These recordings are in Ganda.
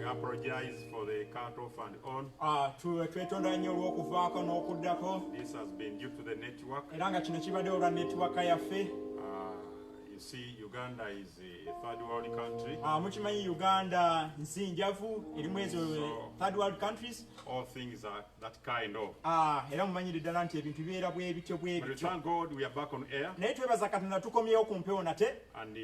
apologize for the cut off and on. Twetonda nnyo olw'okuvaako n'okuddako. This has been due to the network. Era nga kino kibadde olwa netiwaka yaffe. You see, Uganda is a third world country. Mukimanyi Uganda nsi njavu erimu ezo third world countries. All things are that kind of. Era mumanyire ddala nti ebintu bibeera bwe bityo bwe But we bityo. thank God we are back on air. Naye twebaza Katonda tukomyewo ku mpewo nate. And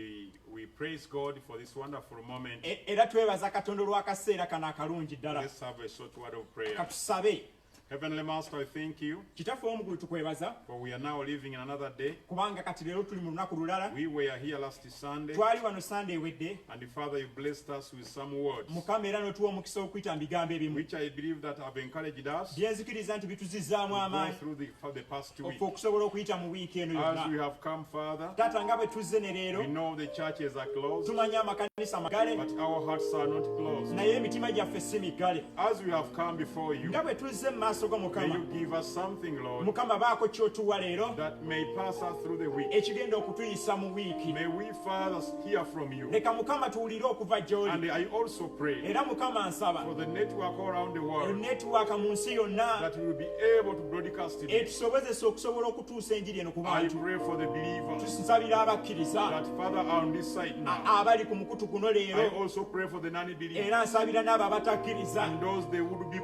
we praise God for this wonderful moment. Era twebaza Katonda olw'akaseera kano akalungi ddala. Let's have a short word of prayer. Katusabe. Heavenly Master, I thank you. Kitaffe omukulu tukwebaza. For we are now living in another day. Kubanga kati leero tuli mu lunaku lulala. We were here last Sunday. Twali wano Sunday ewedde. And Father, you blessed us with some words. Mukama era n'otuwa omukisa okuyita mu bigambo ebimu. Which I believe that have encouraged us. Byenzikiriza nti bituzizzaamu amaanyi. Through the past 2 weeks. Okusobola okuyita mu wiiki eno As yonna. we have come, Father. Taata nga bwe tuzze ne leero. We know the churches are closed. Tumanyi amakanisa magale. But our hearts are not closed. Naye emitima gyaffe si migale. As we have come before you. Nga bwe tuzze mu maaso go Mukama. May you give us something, Lord. Mukama baako ky'otuwa leero. That may pass us through the week. Ekigenda okutuyisa mu wiiki. May we, Father, hear from you. Leka Mukama tuwulire okuva gy'oli. And I also pray. Era Mukama nsaba. For the network all around the world. Netiwaka mu nsi yonna. That we will be able to broadcast it. Etusobozesa okusobola okutuusa enjiri eno ku bantu. I pray for the believers. Tusabira abakkiriza. That Father are on this side now. Abali ku mukutu guno leero. I also pray for the non-believers. Era nsabira n'abo abatakkiriza. And those they would be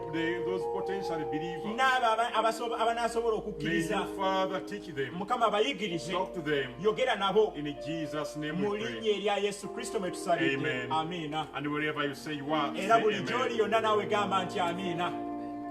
those potential believers. N'abo abanaasobola okukkiriza. May you, Father, teach them. Mukama abayigirize. Talk to them. Yogera nabo. In Jesus' name mu we pray. linnya erya Yesu Kristo mwe tusabidde. Amen. Amiina. And wherever you say you are, era say buli amen. gy'oli yonna naawe gamba nti amiina.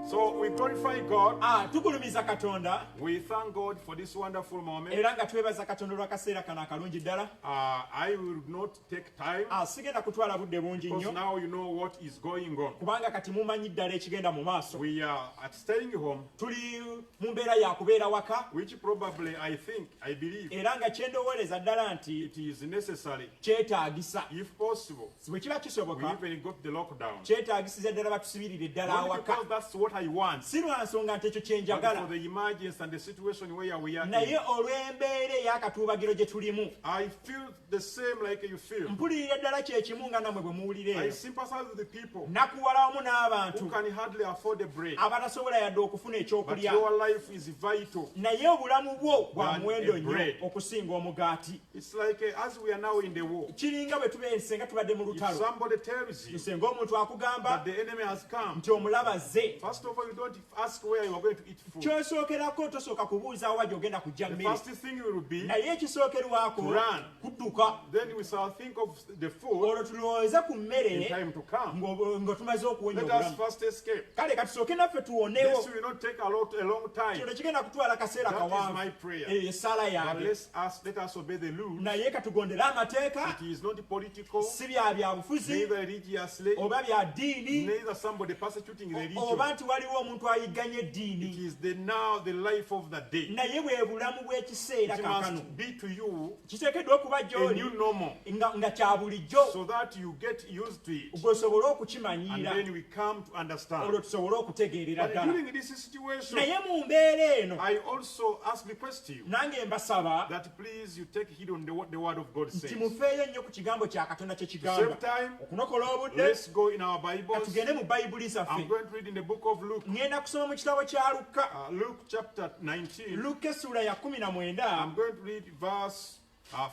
So we glorify God. Tugulumiza Katonda. We thank God for this wonderful moment. Era nga twebaza Katonda olw'akaseera kano akalungi ddala. I will not take time. Sigenda kutwala budde bungi nnyo. Because now you know what is going on. Kubanga kati mumanyi ddala ekigenda mu maaso. We are at staying home. Tuli mu mbeera ya kubeera waka. Which probably I believe. Era nga kyendowooleza ddala nti. It is necessary. Kyetaagisa. If possible. Bwe kiba kisoboka. We even got the lockdown. Kyetaagisiza ddala batusibirire ddala awaka. Because that's what I want. Si lwa nsonga nti ekyo kye njagala. For the emergency and the situation where we are. Naye olw'embeera ey'akatuubagiro gye tulimu. I feel the same like you feel. Mpulirira ddala kye kimu nga nammwe bwe muwulira. I sympathize with the people. Nakuwala wamu n'abantu. Who can hardly afford a break. Abatasobola yadde okufuna ekyokulya. But your life is vital. Naye obulamu bwo bwa muwendo nnyo okusinga omugaati. It's like as we are now in the war. Kiringa bwe tubeera senga tubadde mu lutalo. If somebody tells you. Senga omuntu akugamba. That the enemy has come. Nti omulaba azze. First of all, you don't ask where you are going to eat food. Kyosookerako tosooka kubuuza wa gy'ogenda kujja mmere. The first thing will be. Naye ekisookerwako. To run. Kudduka. Then we shall think of the food. Olwo tulowooza ku mmere. In time to come. Nga tumaze okuwonya obulamu. Let us first escape. Kale katusooke naffe tuwonewo. This will not take a long time. Kino kigenda kutwala kaseera kawanvu. That is my prayer. Essaala yange. But let us obey the rules. Naye katugondere amateeka. It is not political. Si bya bufuzi. Neither religiously. Oba bya ddiini. Neither somebody persecuting religion. Oba nti waliwo omuntu ayigganya eddiini. It is the life of the day. Naye bwe bulamu bw'ekiseera kaakano. It must be to you. Kiteekeddwa okuba gy'oli. A new normal. Nga kya bulijjo. So that you get used to it. Osobole okukimanyiira. And then we come to understand. Olwo tusobole okutegeerera ddala. But during this situation. Naye mu mbeera eno. I also request you. Nange mbasaba. That please you take heed on the word of God says. Nti mufeeyo nnyo ku kigambo kya Katonda kye kigamba. Save time. Okunokola obudde. Let's go in our Bibles. Katugende mu Bayibuli zaffe. I'm going to read in the book of Luke. Ngenda kusoma mu kitabo kya Luka. Luke chapter 19. Luka essula ya 19. I'm going to read verse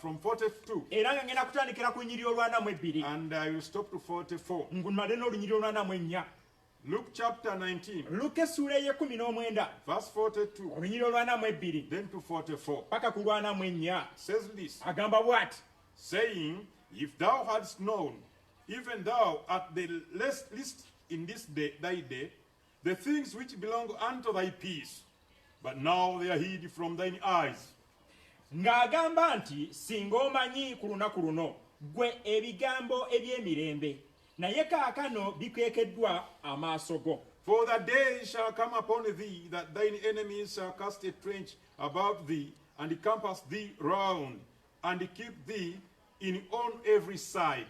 from 42. Era nga ngenda kutandikira ku nnyiriri olwanamu ebbiri. And I will stop to 44. Ngumadde n'olunyiriri olwanamu ennya. Luke chapter 19. Luka essula ya 19. Verse 42. Olunyiriri olwanamu ebbiri. Then to 44. Paka ku lwanamu ennya. Says this. Agamba bw'ati. Saying, if thou hadst known, even thou at the least in this day, thy day, the things which belong unto thy peace, but now they are hid from thine eyes. Ng'agamba nti singa omanyi ku lunaku luno gwe ebigambo eby'emirembe naye kaakano bikeekeddwa amaaso go. For the day shall come upon thee that thine enemies shall cast a trench about thee and compass thee round and keep thee in on every side.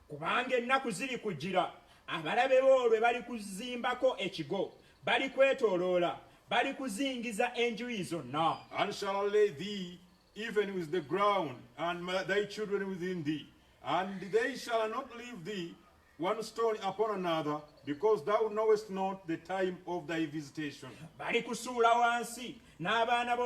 Kubanga ennaku ziri kujjira abalabe bo lwe bali kuzimbako ekigo bali kwetooloola bali kuzingiza enjuyi zonna. And shall lay thee even with the ground, and thy children within thee, and they shall not leave thee one stone upon another, because thou knowest not the time of thy visitation. Bali kusuula wansi n'abaana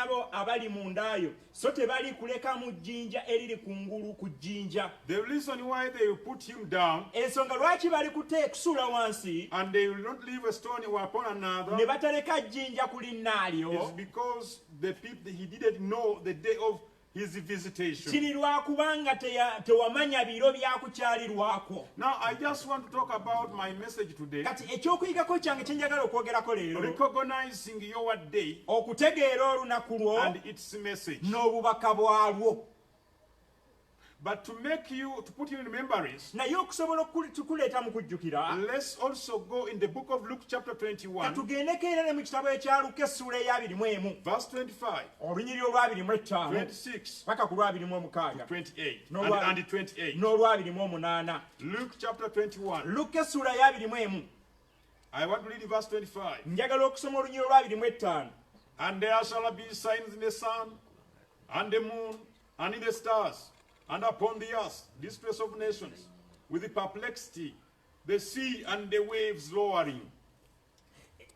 bo abali mundaayo, so tebali kuleka mu jjinja eriri kungulu ku jjinja. The reason why they will put him down, Ensonga lwaki bali kusuula wansi and they will not leave a stone upon another, ne bataleka jjinja ku linnaalyo, is because the people, he didn't know the day of his visitation. kiri lwakubanga tewamanya biro byakukyalirwako. Now I just want to talk about my message today, Kati ekyokuyigako kyange kye njagala okwogerako leero, recognizing your day okutegeera olunaku lwo and its message. n'obubaka bwalwo. But to put you in remembrance, Naye okusobola tukuleeta mu kujjukira, let's also go in the book of Luke chapter 21, katugendeko era ne mu kitabo ekya Luka essuula eya 21 verse 25, olunyiriri olwa 25 26 paka ku lwa 26 to 28, No, and 28. n'olwa 28. Luke chapter 21. Luka essuula ya 21 I want to read verse 25. njagala okusoma olunyiriri olwa 25. And there shall be signs in the sun, and the moon, and in the stars, and upon the earth, distress of nations, with the perplexity, the sea and the waves lowering.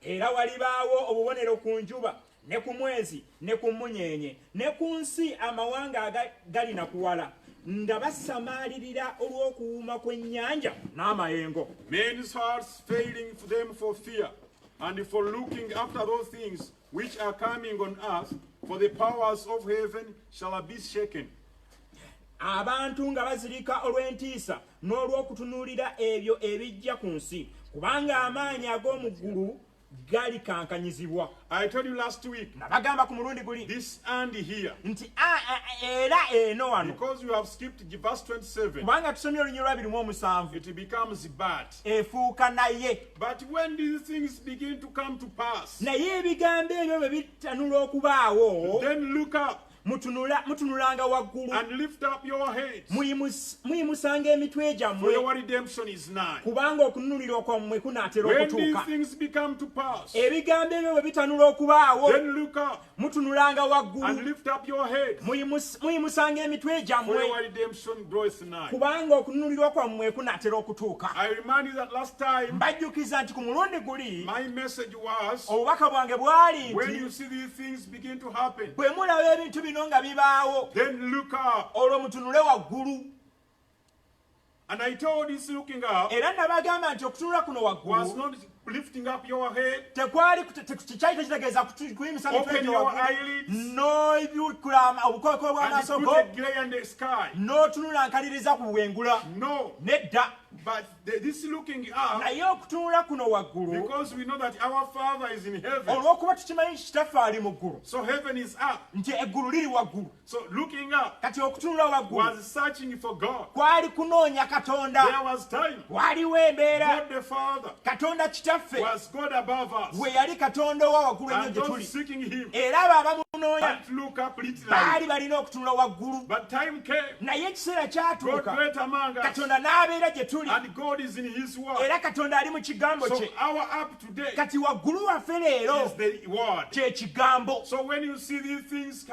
Era walibaawo obubonero ku njuba ne ku mwezi ne ku munyenye ne ku nsi amawanga gali na kuwala nga basamaalirira olw'okuwuuma kw'ennyanja n'amayengo. Men's hearts failing for them for fear, and for looking after those things which are coming on earth, for the powers of heaven shall be shaken. Abantu nga bazirika olw'entiisa n'olw'okutunuulira ebyo ebijja ku nsi, kubanga amaanyi ag'omu ggulu galikankanyizibwa. I told you last week, Nabagamba ku mulundi guli this and here, nti era eno wano, because you have skipped verse 27, kubanga tusomye olunyiriri lwa 27, it becomes bad. efuuka naye. But when these things begin to come to pass, Naye ebigambo ebyo bwe bitanula okubaawo, then look up mutunulanga waggulu, and lift up your heads, muyimusanga emitwe for gyammwe, your redemption is nigh. kubanga okununulira kwammwe kunaatera When these okutuuka. things become to pass, Ebigambo ebyo bwe bitanula okubaawo, then look up mutunulanga and waggulu, lift up your heads, muyimusanga emitwe for gyammwe, your redemption draweth nigh. kubanga okununulirwa kwammwe kunaatera okutuuka. I remind you that last time Mbajjukiza nti ku mulundi guli my message was, obubaka bwange bwali when nti you see these things begin to happen, bwe mulaba ebintu bino nga bibaawo, then look up. olwo mutunule waggulu. And I told you, looking up Era nabagamba nti okutunula kuno was waggulu not lifting up your head, tekyali tekitegeeza kuyimisa mitwe open gyo your waggulu, eyelids, n'oyukula obukookolo and bw'amaaso put go, a glare in the sky. n'otunula nkaliriza ku bwengula. No, Nedda. but this looking up, Naye okutunula kuno waggulu, because we know that our Father is in heaven, olw'okuba tukimanyi kitaffe ali mu ggulu, so heaven is up. nti eggulu liri waggulu. So looking up Kati okutunula waggulu was searching for God. kwali kunoonya Katonda. There was time. Waliwo embeera God the Father Katonda kitaffe was God above us, we yali Katonda owa waggulu ennyo and gye those tuli, seeking Him era abo abamunoonya had to look up literally. baali balina okutunula waggulu. But time came, Naye ekiseera God kyatuuka, dwelt among us, Katonda n'abeera gye tuli, and God is in His Word. era Katonda ali mu kigambo So kye. our up today Kati waggulu waffe leero is the Word. kye kigambo. So when you see these things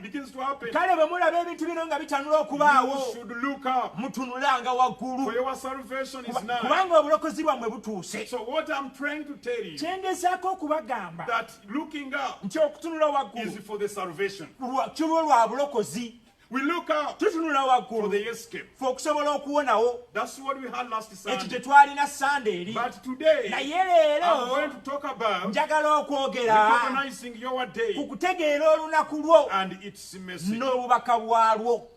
begins to happen, Kale bwe mulaba ebintu bino nga bitanula you okubaawo, should look up, mutunulanga for waggulu, your salvation is nigh. kubanga obulokozi bwammwe butuuse. So what I'm trying to tell you, Kyengezaako okubagamba that looking up nti okutunula is waggulu for the salvation. kilwo lwa bulokozi. We look up Tutunula for waggulu the escape. fe okusobola okuwonawo. That's what we had last Ekyo Sunday. kye twalina Sande eri. But today, Naye I'm going leero to talk about njagala okwogera recognizing your ku day kutegeera olunaku lwo and its message. n'obubaka bwalwo.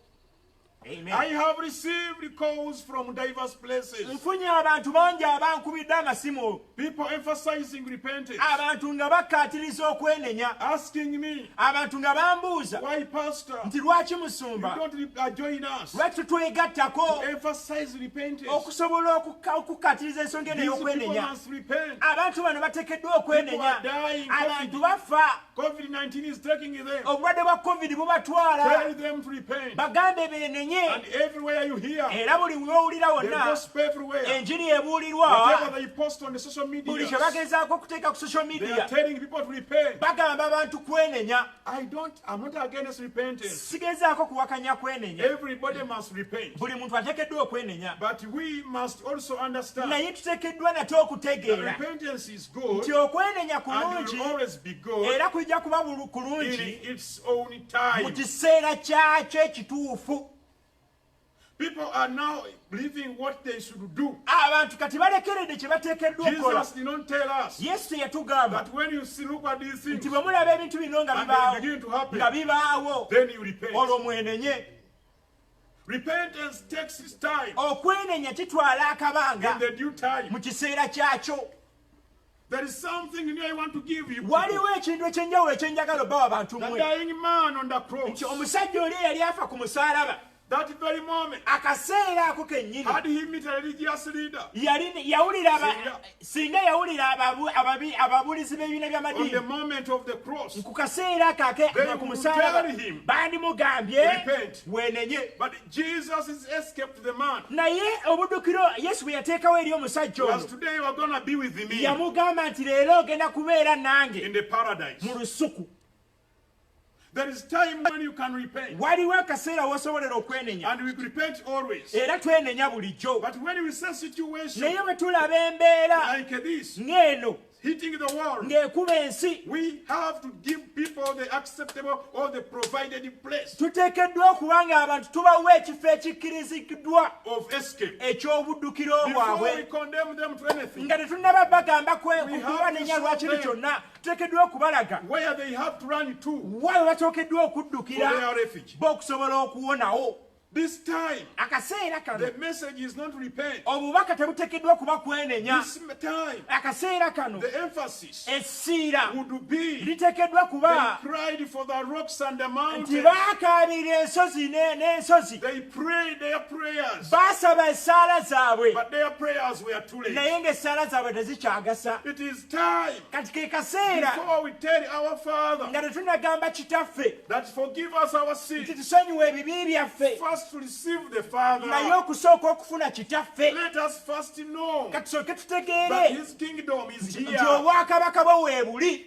Amen. I have received calls from diverse places. Nfunye abantu bangi abankubidde amasimu, People emphasizing repentance, abantu nga bakkaatiriza okwenenya, asking me, abantu nga bambuuza why, Pastor, nti lwaki you musumba don't join us? lwaki tutwegattako Emphasize repentance. okusobola okukkaatiriza ensonga eno These people y'okwenenya. must repent. Abantu bano bateekeddwa okwenenya. People are dying. Abantu bafa, COVID-19 is taking them. obulwadde bwa covid bubatwala. Tell them to repent. Bagambe beenenye. mwenenye And everywhere you hear, era buli w'owulira the wonna gospel everywhere. enjiri ebuulirwa Whatever they post on the social buli media, kye bagezaako okuteeka ku social they media are telling people to repent. bagamba abantu kwenenya. I'm not against repentance. Sigezaako kuwakanya kwenenya, Everybody must repent. buli muntu ateekeddwa okwenenya, But we must also understand naye tuteekeddwa nate that okutegeera repentance is good nti okwenenya and kulungi will always be good era kujja kuba in kulungi its own mu time. kiseera kyakyo ekituufu. People are now believing what they should do. Abantu kati balekeredde kye bateekeddwa okukola. Jesus did not tell us Yesu teyatugamba that when you see, look at these things, nti bwe mulaba ebintu bino nga and they bibaawo begin to happen, nga bibaawo then you repent. olwo mwenenye. Repentance takes its time, Okwenenya kitwala akabanga in the due time. mu kiseera kyakyo. There is something new I want to give you. Waliwo ekintu ekyenjawulo ekyenjagala obbawa abantu The mmwe, dying man on the cross, nti omusajja oli eyali afa ku musaalaba, that very moment, akaseera ako kennyini had he met a religious leader yawulira singa yawulira ababuulizi b'ebibiina on the by'amadiini moment of the cross, ku kaseera ako They ku would musaalaba tell him, bandimugambye repent. weenenye. But Jesus has escaped the man. Naye obuddukiro Yesu bwe yateekawo eri omusajja Because ono today you are going to be with me yamugamba nti leero ogenda kubeera nange in the paradise. mu lusuku. There is time when you can repent. Waliwo akaseera w'osobolera okwenenya And we repent always. era twenenya bulijjo. But when we see situation Naye bwe tulaba embeera like this, ng'eno hitting the wall, ng'ekuba ensi, we have to give people the acceptable or the provided place tuteekeddwa okuba ng'abantu tubawa ekifo ekikkiriziddwa of escape. eky'obuddukiro Before we bwabwe, condemn them to anything, nga tetunnaba bagamba We have to kubanenya lwa show kintu them kyonna, tuteekeddwa okubalaga where they have to run to wabwe batookeddwa for okuddukira their refuge. b'okusobola okuwonawo. This time, Akaseera kano the message is not to repent. obubaka tebuteekeddwa kuba kwenenya. This time, Akaseera kano the emphasis essiira would be liteekeddwa kuba they cried for the rocks and the nti mountains. baakaabira ensozi n'ensozi, They prayed their prayers, baasaba essaala zaabwe, but their prayers were too late. naye ng'essaala zaabwe tezikyagasa. It is time Kati ke kaseera before we tell our Father nga tetunnagamba kitaffe that forgive us our nti sins, tusonyiwe ebibi byaffe, first to receive the Father. naye okusooka okufuna kitaffe. Let us first know Katusooke that tutegeere His kingdom is nti here. obwakabaka bwe weebuli.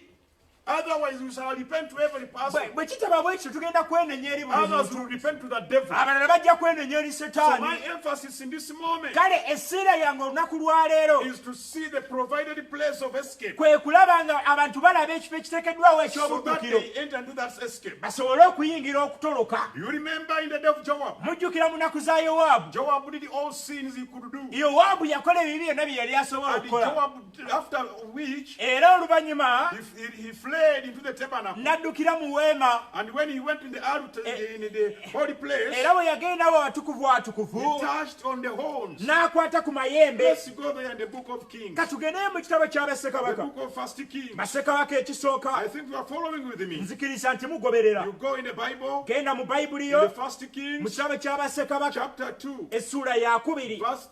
Otherwise, we shall repent to every person. Bwe kitaba bwe kityo tugenda kwenenya eri buli Others muntu, will repent to the devil. abalala bajja kwenenya eri So my setaani. emphasis in this moment Kale essiira yange olunaku lwa leero is to see the provided place of escape, kwe kulaba nga abantu balaba ekifo ekiteekeddwawo so that eky'obuddukiro they enter into that escape. basobole okuyingira okutoloka. You remember in the day of Joab, Mujjukira mu nnaku za Yowaabu. Joab did all sins he could do. Yowaabu yakola ebibi byonna bye yali asobola And okukola, Joab, after which, era oluvannyuma he fled into the tabernacle. n'addukira mu weema. And when he went in the altar, in the holy place, Era bwe yagendawo awatukuvu he watukuvu touched on the horns. n'akwata ku mayembe. Let's go there in the book of Kings, Katugende mu kitabo kya the bassekabaka, book of First Kings. bassekabaka I ekisooka. think you are following with me. Nzikiriza nti mugoberera. You go in the Bible, Genda mu in the bayibuli First mu Kings, kitabo kya bassekabaka chapter 2, essuula ya 2 verse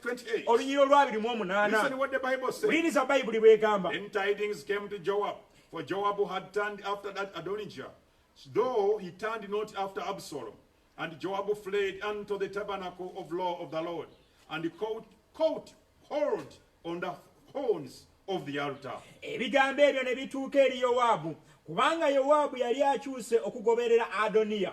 28. olunyiri olwa Listen 28. to what the Bible says. Wuliriza bayibuli bw'egamba. Then tidings came to Joab, for Joab had turned after that Adonijah, though he turned not after Absalom. And Joab fled unto the tabernacle of the Lord, and he caught hold on the horns of the altar. Ebigambo ebyo ne bituuka eri Yowaabu, kubanga Yowaabu yali akyuse okugoberera Adoniya,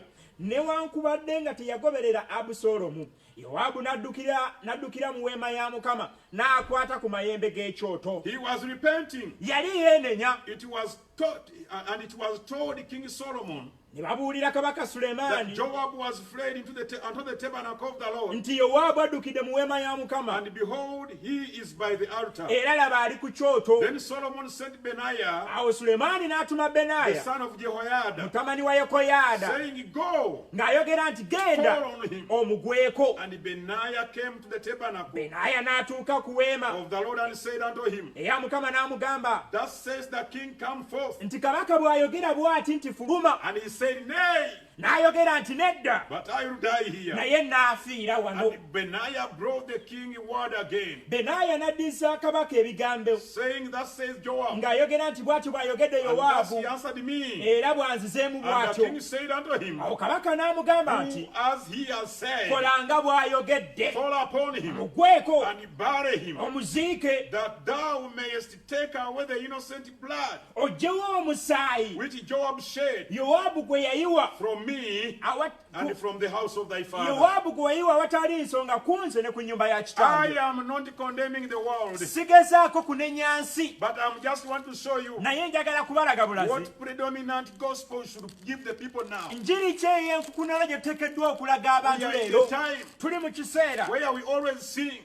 newankubadde nga teyagoberera Abusaalomu. Yowaabu n'addukira mu weema ya Mukama n'akwata ku mayembe g'ekyoto. He was repenting. Yali yeenenya. It was taught, and it was told King Solomon Ne babuulira kabaka that Sulemaani Joab was fled unto the tabernacle of the Lord, nti Yowaabu addukidde mu weema ya Mukama, and behold, he is by the altar. era laba ali ku kyoto. Then Solomon sent Benaiah, Awo Sulemaani n'atuma the Benaaya son of Jehoiada, mutabani wa Yekoyaada, saying, Go, ng'ayogera nti genda fall on him. omugweko. And Benaiah came to the tabernacle Benaaya n'atuuka ku weema of the Lord and said unto him, eya Mukama n'amugamba Thus says the king, come forth. nti kabaka bw'ayogera bw'ati nti fuluma. And he said, Nay, n'ayogera nti nedda but I will die here. naye n'afiira wano. And Benaiah brought the king word again, Benaaya n'addiza kabaka ebigambo saying, Thus says Joab. ng'ayogera nti bw'atyo bw'ayogedde And thus he Yowaabu answered me. era bwanzizeemu And the bw'atyo. king said unto him, Awo kabaka n'amugamba nti Do as he has said, kola nga bw'ayogedde, fall upon him, mugweko and bury him, omuziike, that thou mayest take away the innocent blood oggyewo omusaayi which Joab shed Yowaabu gwe yayiwa from me awa- and from the house of thy father. Yowaabu gwe yayiwa awatali nsonga ku nze ne ku nnyumba ya I kitange. am not condemning the world, Sigezaako kunenya nsi, but I just want to show you naye njagala kubalaga bulazi. what predominant gospel should give the people now. Njiri ki ey'enkukunala gye tuteekeddwa okulaga We abantu are in leero? the time Tuli mu kiseera where we always sing.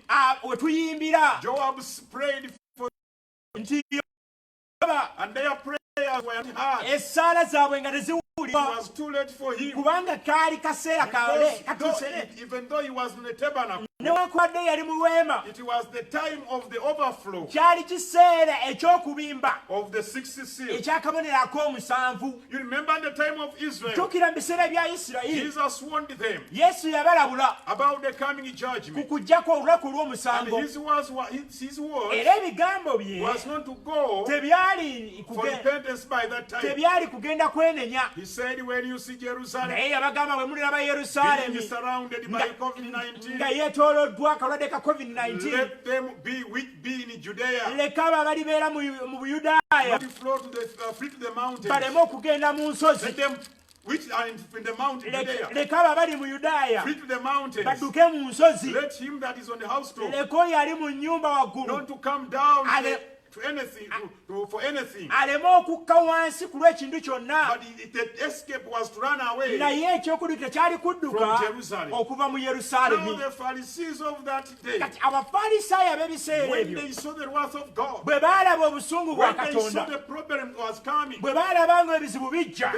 we tuyimbira Joab prayed for, nti Yoba and their prayers were heard. essaala zaabwe nga It teziwulirwa was too late for him. kubanga kaali kaseera Because katuusere. even though he was in the tabernacle, Newankubadde yali mu weema, it was the time of the overflow kyali kiseera eky'okubimba of the 60th seal. ekyakabonero ak'omusanvu. You remember the time of Israel? Jjukira mu biseera bya Isirayiri, Jesus warned them Yesu yabalabula about the coming ku judgment. kujjako olunaku And olw'omusango, his words era ebigambo bye was not to go tebyali for kuge- repentance by that time. tebyali kugenda kwenenya. He said, when you see Jerusalem Naye yabagamba bwe muliraba being Yerusaalemi surrounded by nga COVID-19, yeetooloddwa akalwadde ka COVID-19, let them be which be in Judea, leka abo abalibeera mu Buyudaaya not flow to the flee to the mountains. baleme okugenda mu nsozi. Let them which are in the mountain Judea Leka abo abali mu Yudaaya flee to the mountains. badduke mu nsozi. Let him that is on the house Leka oyo ali mu nnyumba waggulu not to come down Ale- to anything for anything, aleme okukka wansi ku lw'ekintu kyonna. but the escape was to run away. Naye ekyokudduka kyali kudduka From Jerusalem. okuva mu Now Yerusaalemi. the Pharisees of that day, Kati abafalisaayo ab'ebiseera when ebyo they saw the wrath of God, bwe baalaba obusungu bwa when they saw Katonda, the problem was coming, bwe baalaba nga ebizibu bijja,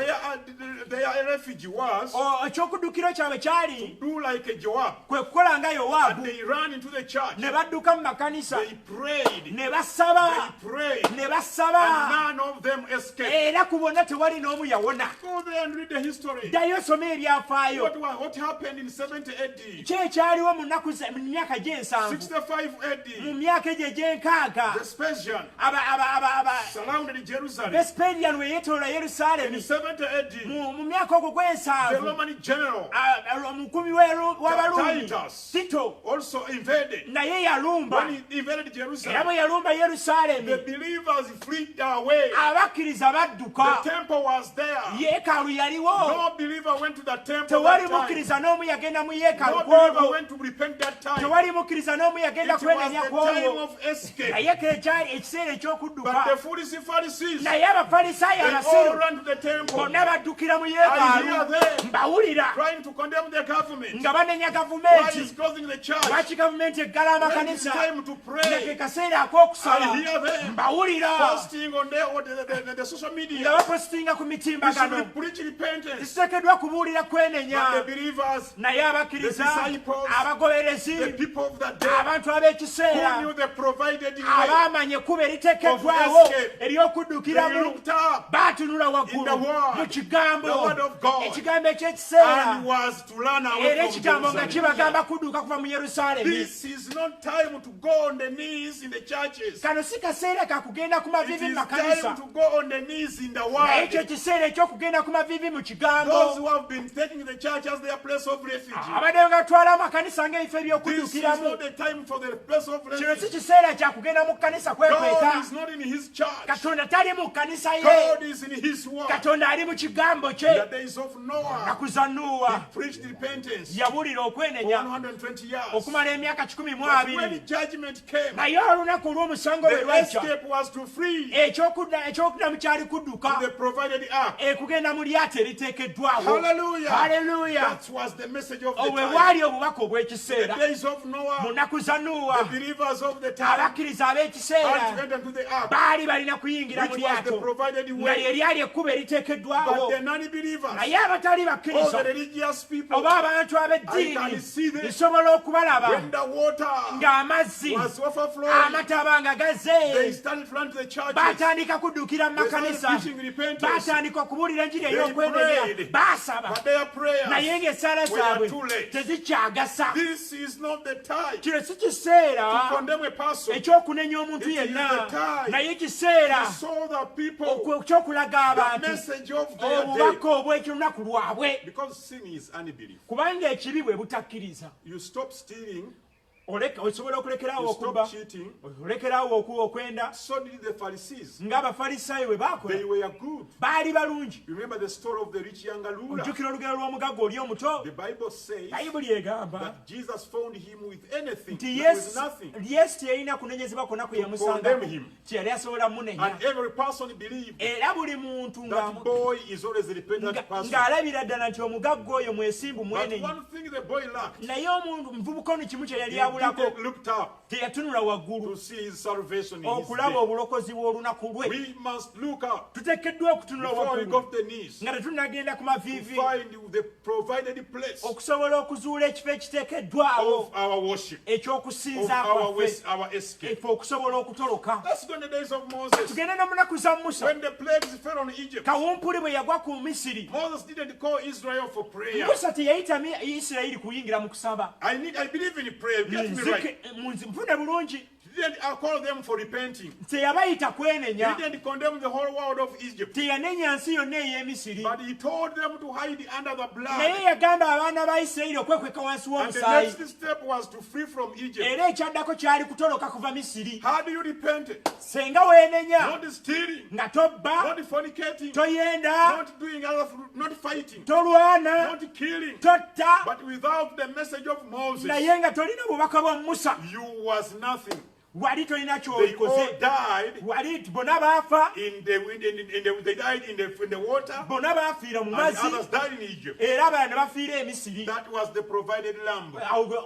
their refuge was ekyokuddukiro kyabwe kyali do like a Joab, kwe kukola nga and Yowaabu, they ran into the church. ne badduka mu makanisa, They prayed, ne basaba, they prayed, ne and basaba, none of them escaped. era ku bonna tewali n'omu yawona. Go there and read the history. Ddayo osome ebyafaayo. What happened in 70 AD, Ki ekyaliwo mu myaka gy'ensanvu, 65 mu AD, myaka egyo egy'enkaaga, Vespasian surrounded Jerusalem. Vesperian we yeetoola In Yerusaalemi, 70 AD, mu myaka ogwo the gw'ensanvu, Roman general omukumi w'Abaruumi Titus Tito also invaded. naye yalumba. When he invaded Era Jerusalem, bwe yalumba the Yerusaalemi, believers fled away. abakkiriza badduka. The temple was there. Yeekaalu yaliwo. No believer went to the temple Tewali that time. mukkiriza n'omu yagenda mu No yeekaalu believer kw'olwo. went to repent that time. Tewali mukkiriza n'omu yagenda It was kwenenya the time kw'olwo. of escape. Naye kekyali ekiseera But eky'okudduka. the foolish Pharisees, Naye abafalisaayo they all abasiru ran to the temple, bonna baddukira mu I hear yeekaalu. them Mbawulira trying to condemn the government. nga banenya Why gavumenti. is closing the church? Lwaki gavumenti eggala When it's amakanisa? time to Nga ke pray, kaseera ak'okusaba. I hear them Mbawulira posting on the social nga media. bapositinga ku We mitimbagano. should preach repentance. Ziteekeddwa kubuulira kwenenya. But the believers, Naye abakkiriza, the disciples, the abagoberezi, people of that day, abantu who ab'ekiseera, knew the provided way, abaamanya ekkubo eriteekeddwawo of escape. They ery'okuddukiramu, looked up baatunula in the waggulu word, mu kigambo, the word of God, ekigambo eky'ekiseera, and was to run era away ekigambo from nga Jerusalem. kibagamba kudduka kuva mu Yerusaalemi. This is not time to go on the knees in the churches. Kano si kaseera ka kugenda ku It mavivi mu is makanisa, time to go on the knees in the naye ekyo word. ekiseera eky'okugenda ku mavivi mu Those kigambo. who have been taking the church as their place of refuge. Abadde nga batwala amakanisa ng'ebifo This is eby'okuddukiramu. not the time for the place of Kino si refuge. kiseera kya kugenda mu kkanisa kwekweka. God is not in his church. Katonda tali mu kkanisa ye. God is in his word. Katonda ali mu kigambo In kye. the days of Noah, Naku za Nuuwa preached repentance yabuulira for okwenenya 120 years. okumala emyaka 12. But when judgment came, Naye olunaku olw'omusango bwe the lwajja, escape was to flee ekyokuddamu kyali kudduka to the provided ark. kugenda mu lyato eriteekeddwawo. Hallelujah. Haleluya. That was the message of the Obwe time. bwali obubaka In the obw'ekiseera. days of Mu Noah, nnaku za the Nuuwa, believers of the time abakkiriza had to ab'ekiseera enter into the ark, baali balina kuyingira mu which was the lyato provided nga way. lye lyali ekkubo But eriteekeddwawo. the non-believers, Naye abatali all bakkiriza the religious people, oba abantu I ab'eddiini can see them nsobola okubalaba when the water ng'amazzi was overflowing. amataba nga gaze They started running to the churches. batandika kuddukira mu They started makanisa preaching repentance. batandika okubuulira enjiri They ey'okwenenya prayed. baasaba But their prayers naye ng'essaala were zaabwe too late. tezikyagasa This is not the time kino si to kiseera condemn a person. ekyokunenya omuntu It is yenna the time naye kiseera to show the people kyokulaga the abantu message of their day. obubaka obw'ekirunaku lwabwe Because sin is unbelief. kubanga ekibi bwe butakkiriza You stop stealing, osobola okulekeraawo you okubba stop cheating. olekeraawo okwenda So did the Pharisees. ng'abafalisaayo bwe baakola They were good. baali balungi You remember the story of the rich younger ruler? ojjukira olugero lw'omugagga oli omuto The Bible says bayibuli egamba that Jesus found him with anything, nti with nothing. yesu teyalina kunenyezebwa kwonna kwe yamusangako condemn him. kyeyali asobola munenya And every person believed era buli muntu that boy is always a repentant person. ng'alabira ddala nti omugagga oyo mwesimbu But mwenenyi one thing the boy lacked, naye omuntu muvubuka ono kimu kye yali he abulako didn't look up teyatunula waggulu to see his salvation in his okulaba day. obulokozi bw'olunaku lwe We must look up tuteekeddwa okutunula before we waggulu go to the knees nga tetunagenda ku to maviivi find the provided place okusobola okuzuula ekifo ekiteekeddwawo of our worship, of ekyokusinza kwaffe our escape. effe okusobola okutoloka Let's go in the days of Moses. tugende no mu nnaku za musa When the plagues fell on Egypt, kawumpuli bwe yagwa ku misiri Moses didn't call Israel for prayer. musa teyayita isirayiri kuyingira mu kusaba I believe in prayer. Get me right. nfune bulungi He didn't call them for repenting. teyabayita He kwenenya didn't condemn the whole world of Egypt. teyanenya nsi yonna ey'emisiri But he told them to hide under the naye blood. yagamba abaana ba isirayiri okwekweka wansi And the w'omusaayi next step was to flee from Egypt. era ekyaddako kyali kutoloka kuva misiri How do you repent? senga weenenya Not stealing, nga tobba not fornicating, toyenda not doing other, not fighting, tolwana not killing. totta But without the message of Moses, naye nga tolina bubaka bwa musa you was nothing. wali tolina They all kyolikoze died wali bonna baafa they died in the water, bonna baafiira mu and the mazzi others died in Egypt. era abalala ne bafiira emisiri That was the provided lamb.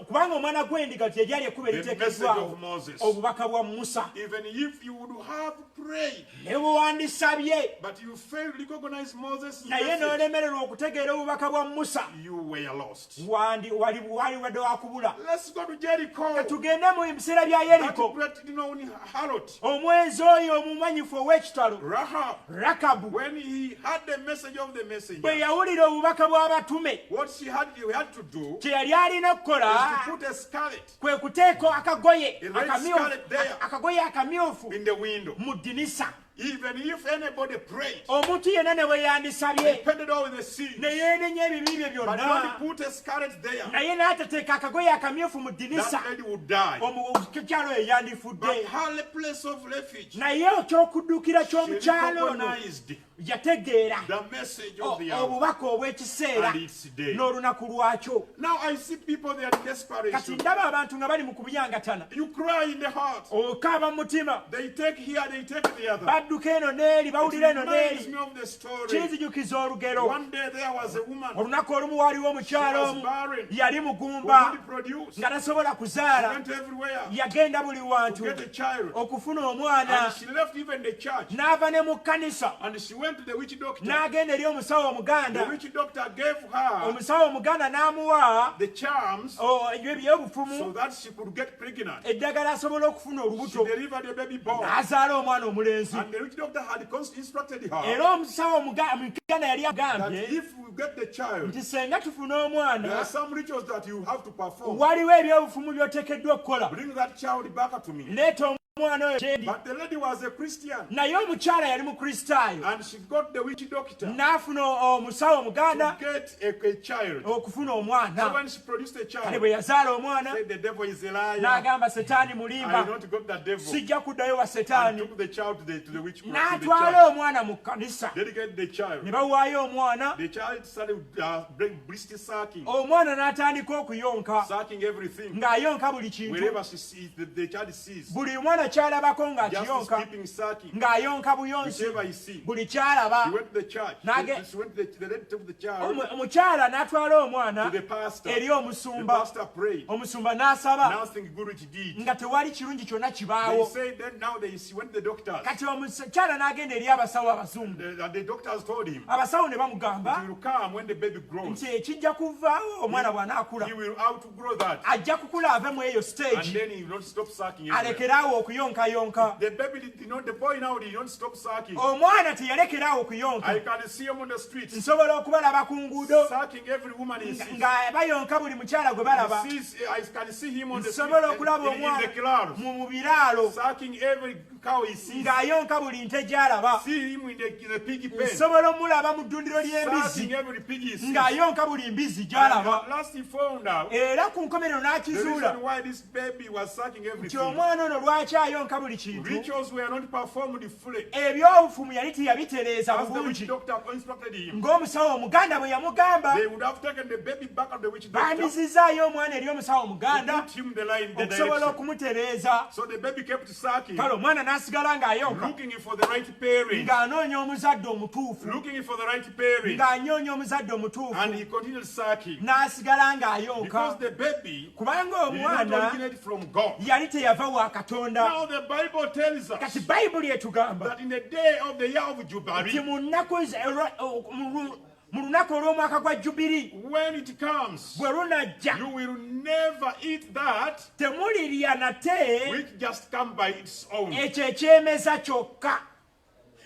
kubanga omwana gw'endiga lye lyali ekkuba The message eriteekeddwawo of Moses. obubaka bwa musa Even if you would have prayed, ne bwe wandisabye but you failed to recognize Moses' naye message, n'olemererwa okutegeera obubaka bwa musa you were lost. wali wadde wakubula Let's go to Jericho. tugende mu biseera bya That yeriko great known harlot, omwezi oyo omumanyifu ow'ekitalo Rahab, rakabu when he had the message of the messenger, bwe yawulira obubaka bw'abatume what he had to do kye yali alina is kukola to put a scarlet kwe kuteeka akagoye A red scarlet there. akagoye akamyufu in the window. mu ddinisa Even if anybody prayed, omuntu yenna ne bwe yandisabye repented all the sins, ne yeenenya ebibi bye but byonna only put a scarlet there, naye n'atateeka akagoye akamyufu mu ddinisa that lady would die. kyalo eyo yandifudde But her place of refuge, naye ekyokuddukira she ky'omukyalo ono recognized yategeera the message of the hour obubaka obw'ekiseera and its day. n'olunaku lwakyo Now I see people, they are kati desperation. ndaba abantu nga bali mu kubuyangatana You cry in the heart. okaaba mu mutima They take here, they take the other. badduka eno n'eri It bawulira eno reminds n'eri me of the story. kinzijukiza olugero One day there was a woman who olunaku olumu waaliwo omukyalo was omu barren, yali who mugumba couldn't produce. nga tasobola She kuzaala went everywhere yagenda buli to wantu get a child. okufuna omwana And she left even the church. n'ava ne mu kkanisa And she went to the witch doctor. n'agenda eri omusawo The omuganda witch doctor gave her omusawo omuganda n'amuwa the charms so ebyobufumu that she could get pregnant. eddagala asobola okufuna She olubuto delivered a baby boy. n'azaala omwana omulenzi And the witch doctor had instructed her era omusawo omuganda yali that agambye if we get the child, nti senga tufuna there are omwana some rituals that you have to perform. waliwo ebyobufumu by'oteekeddwa okukola Bring that child back to me. leeta omwana oyo gyendi But the lady was a Christian. naye omukyala yali mukristaayo And she got the witch doctor n'afuna omusawo omuganda to get a child. okufuna So omwana when she produced a kale child, bwe yazaala omwana said the devil is a liar. n'agamba setaani I mulimba not got that devil. sijja kuddayo wa And setaani took the child to the witch to the n'atwala church. omwana mu kkanisa Dedicate the child. ne bawaayo omwana The child started briskly sucking, omwana n'atandika okuyonka sucking everything. ng'ayonka buli kintu Wherever she sees, the child sees. buli mwana kyalabako Just ng'akiyonka keeping sucking. ng'ayonka buyonsi Whichever he sees. buli He kyalaba went to the church. Nage- She went to the lady took the child omukyala n'atwala omwana to the pastor. eri The omusumba pastor prayed. omusumba n'asaba Nothing good which he did. nga tewali kirungi kyonna They kibaawo said then now she went to the doctors. kati omukyala n'agenda eri abasawo abazungu The doctors told him, abasawo ne bamugamba he will come when the baby grows. nti ekijja kuvaawo omwana bw'anaakula He will outgrow that. ajja kukula ave mu eyo And stage then he will not stop sucking. Everywhere. alekeraawo okuyonka yonka. The baby did not, the boy now did not stop sucking. Omwana teyalekeraawo kuyonka. I can see him on the streets. Nsobola okubalaba ku nguudo. Sucking every woman he sees. Nga bayonka buli mukyala gwe balaba. I can see him on the streets. Nsobola okulaba In omwana the claros. mu biraalo. Sucking every cow he sees. Ng'ayonka buli nte gy'alaba. See him in the piggy pen. Nsobola omulaba mu ddundiro ly'embizzi. Sucking every pig he sees. Ng'ayonka buli mbizzi gy'alaba. At last he found out Era ku nkomerero the n'akizuula reason why this baby was sucking nti everything. omwana ono lwaki ayonka buli kintu. Rituals were not performed fully. Ebyobufumu yali teyabitereeza As the witch bulungi. doctor instructed him, Ng'omusawo omuganda bwe yamugamba. they would have taken the baby back of the witch doctor, Baamizizaayo omwana eri omusawo omuganda put him the line, the okusobola direction. okumutereeza. So the baby kept sucking, Kale omwana n'asigala ng'ayonka looking for the right parent, ng'anoonya omuzadde omutuufu. looking for the right parent, Ng'anyoonya omuzadde and omutuufu. he continued sucking N'asigala because ng'ayonka. the baby Kubanga did not omwana originate from God. yali teyava wa Katonda. Now the Bible tells us Kati Bayibuli etugamba that in the day of the year of nti Jubilee, mu lunaku olw'omwaka gwa Jubiri when it comes, bwe lunajja you will never eat that temulirya nate which just come by its own. ekyo ekyemeza kyokka.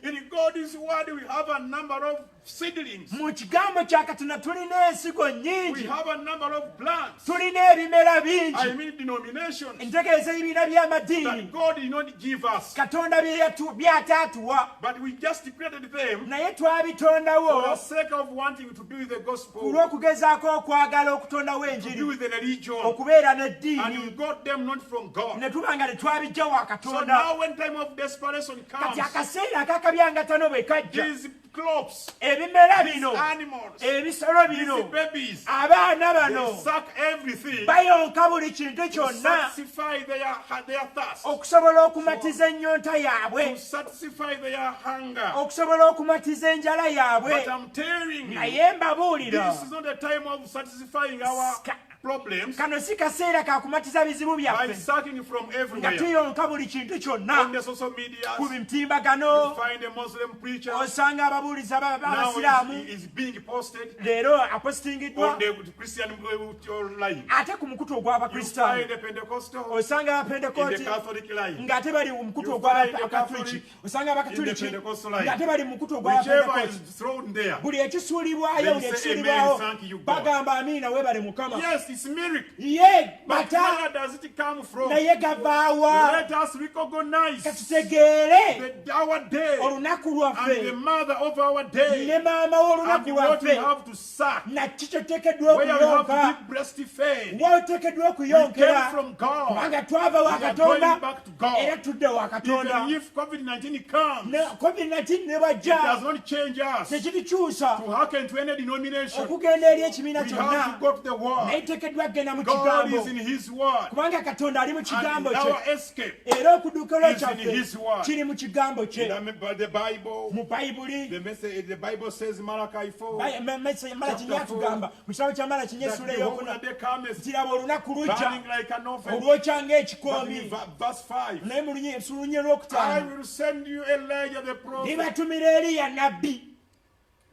In God's word, we have a number of seedlings. Mu kigambo kya Katonda tulina ensigo We nnyingi, have a number of plants. tulina ebimera I bingi. mean denominations Entegeeza ebibiina by'amadiini that God did not give us, Katonda by'ataatuwa, but we just created them naye for the twabitondawo sake of wanting to be with the ku gospel, lw'okugezaako okwagala okutondawo to be enjiri, with the religion, okubeera and we n'eddiini, got them not from God. ne tuba nga tetwabijja wa So Katonda. now when time of desperation comes, Kati akaseera ak'akabyangatano bwe kajja, these crops, ebimera these bino, animals, ebisolo these bino, babies, abaana they bano suck everything bayonka buli kintu to kyonna satisfy their thirst, okusobola okumatiza ennyonta yaabwe, to satisfy their hunger. okusobola okumatiza enjala But yaabwe. I'm telling you, Naye mbabuulira, this is not the time of satisfying our problems kano si kaseera ka kumatiza bizibu by byaffe sucking from nga everywhere. tuyonka buli kintu On kyonna. the social media, Ku you mutimbagano find a Muslim preacher osanga ababuuliza now b'abasiraamu is being posted leero on apositingiddwa, the Christian line. ate ku mukutu You ogw'abakristaayo find the Pentecostal osanga in the abapentekooti Catholic line. ng'ate bali mu mukutu You find the ogw'abakatuliki, osanga in the abakatuliki Pentecostal line. ng'ate bali mu mukutu Whichever is ogw'abapentekooti. thrown there. Buli ekisuulibwayo, They buli say, ekisuulibwaho "Amen, thank you, God." bagamba amiina weebale Mukama. Yes, it's miracle. Ye But bata where does it come from? naye gavaawa. Let us recognize Katutegeere our day olunaku and the lwaffe mother of our day ne maama w'olunaku and what we lwaffe, have to suck, nakyo kyoteekeddwa where we have okuyonka, to be breastfed. woteekeddwa We okuyonkera, came from God. kubanga twava wa We are going Katonda back to God. era tudde wa Katonda. Even if COVID-19 comes, Ne COVID-19 ne it bwajja does not change us to tekitukyusa hearken to any denomination. okugenda eri ekibiina We kyonna, have to go to the naye Word. teekeddwa kugenda mu God is kigambo, in His Word. kubanga Katonda ali mu And kigambo our kye, escape era okuddukiro is in kyaffe His Word. kiri mu kigambo kye. By the Bible, Mu Bayibuli the Bible says Malachi 4 Malaki atugamba mu kitabo kya Malaki that essula behold, ey'okuna the day cometh, nti laba olunaku lujja burning like an oven. olwokya But ng'ekikoomi, in verse 5, naye mu lunye I olwokutaano will send you Elijah the prophet. nibatumira Eriya nabbi,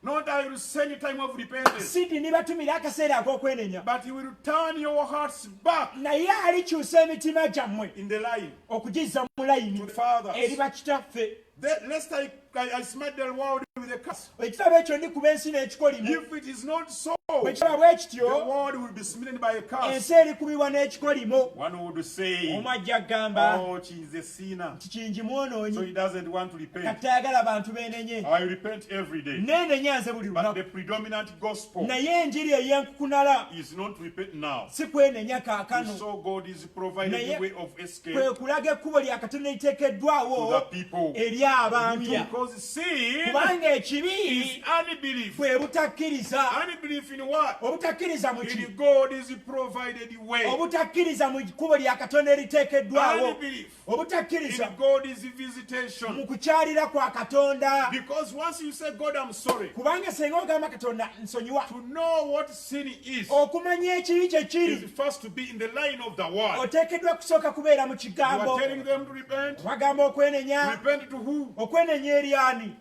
Not I will send you time of repentance, sidi nibatumira akaseera ak'okwenenya, but he will turn your hearts back naye alikyusa emitima gyammwe in the line okugizza mu layini to the fathers. eri bakitaffe. Lest I smite the world with a curse. Ekitabo ekyo ndikuba ensi n'ekikolimu. If it is not so, Bwe kitaba bwe the kityo, world will be smitten by a curse. ensi erikubibwa n'ekikolimo. One would say, Omu ajja kugamba oh, she is a sinner, nti kingi so mwonoonyi, he doesn't want to repent. kati tayagala bantu beenenye. I repent every day. Neenenya nze buli But lunaku. the predominant gospel Naye enjiri ey'enkukunala is not to repent now. si kwenenya kaakano, So God is providing Naye a way of escape kwe to kulaga ekkubo lya Katonda eriteekeddwawo the people. eri abaamya. Because sin Kubanga is ekibi unbelief. bwe butakkiriza. Unbelief in what? Obutakkiriza mu In ki? God is provided way. Obutakkiriza mu kkubo lya Katonda eriteekeddwawo. Unbelief Obutakkiriza in God is mu visitation. kukyalira kwa Katonda. Because once you say, God, I'm sorry, Kubanga singa ogamba Katonda nsonyiwa, to know what sin is okumanya ekibi kye is kiri, first to be in the line of the word. oteekeddwa kusooka kubeera mu You kigambo. are telling them to repent. Bagamba okwenenya. Repent to who? Okwenenya eri ani?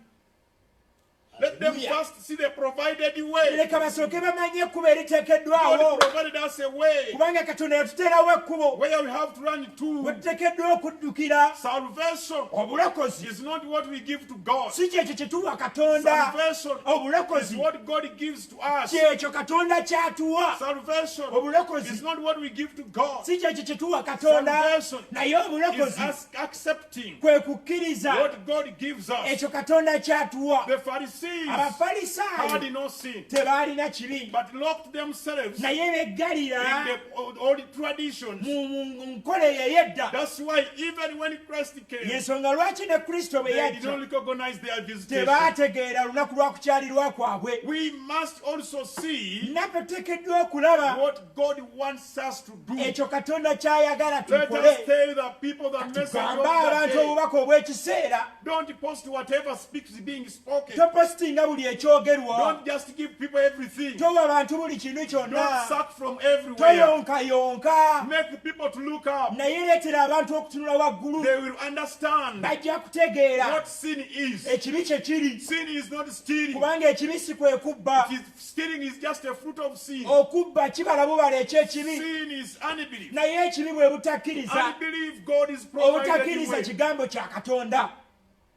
Let them first see the provided way. leka basooke bamanye ekkubo eriteekeddwawo God provided us a way kubanga katonda yatuteerawo ekkubo where we have to run to. we tuteekeddwa okuddukira. Salvation Obulokozi is not what we give to God. si kyekyo kye tuwa katonda. Salvation is Obulokozi what God gives to us. kyekyo katonda kyatuwa. Salvation Obulokozi is not what we give to God. si kyekyo kye tuwa katonda. Salvation naye is obulokozi us accepting kwe kukkiriza what God gives us. ekyo katonda kyatuwa. The Pharisees Abafalisaayo had no sin, tebaalina kibi but locked themselves in naye beggalira the old traditions. mu nkola eyo ey'edda. That's why even when Christ came, yensonga lwaki ne kristo bwe they did not yajja recognize their visitation. tebaategeera lunaku lwa kukyalirwa kwabwe. We must also see naffe tuteekeddwa okulaba what God wants us to do. ekyo katonda ky'ayagala Let us tukole. tell the people the message of tugamba abantu the day. obubaka obw'ekiseera. Don't post whatever speaks being spoken. topositinga buli ekyogerwa. Don't just give people everything. towa abantu buli kintu Don't kyonna. suck from everywhere. toyonkayonka. Make people to look up. naye leetera abantu okutunula waggulu. They will understand bajja kutegeera what sin is. ekibi kye kiri. Sin is not stealing. kubanga ekibi si kwe kubba. Stealing is just a fruit of sin. okubba kibala bubala eky'ekibi. Sin is unbelief. naye ekibi bwe butakkiriza. Unbelief God is provided obutakkiriza way. kigambo kya katonda.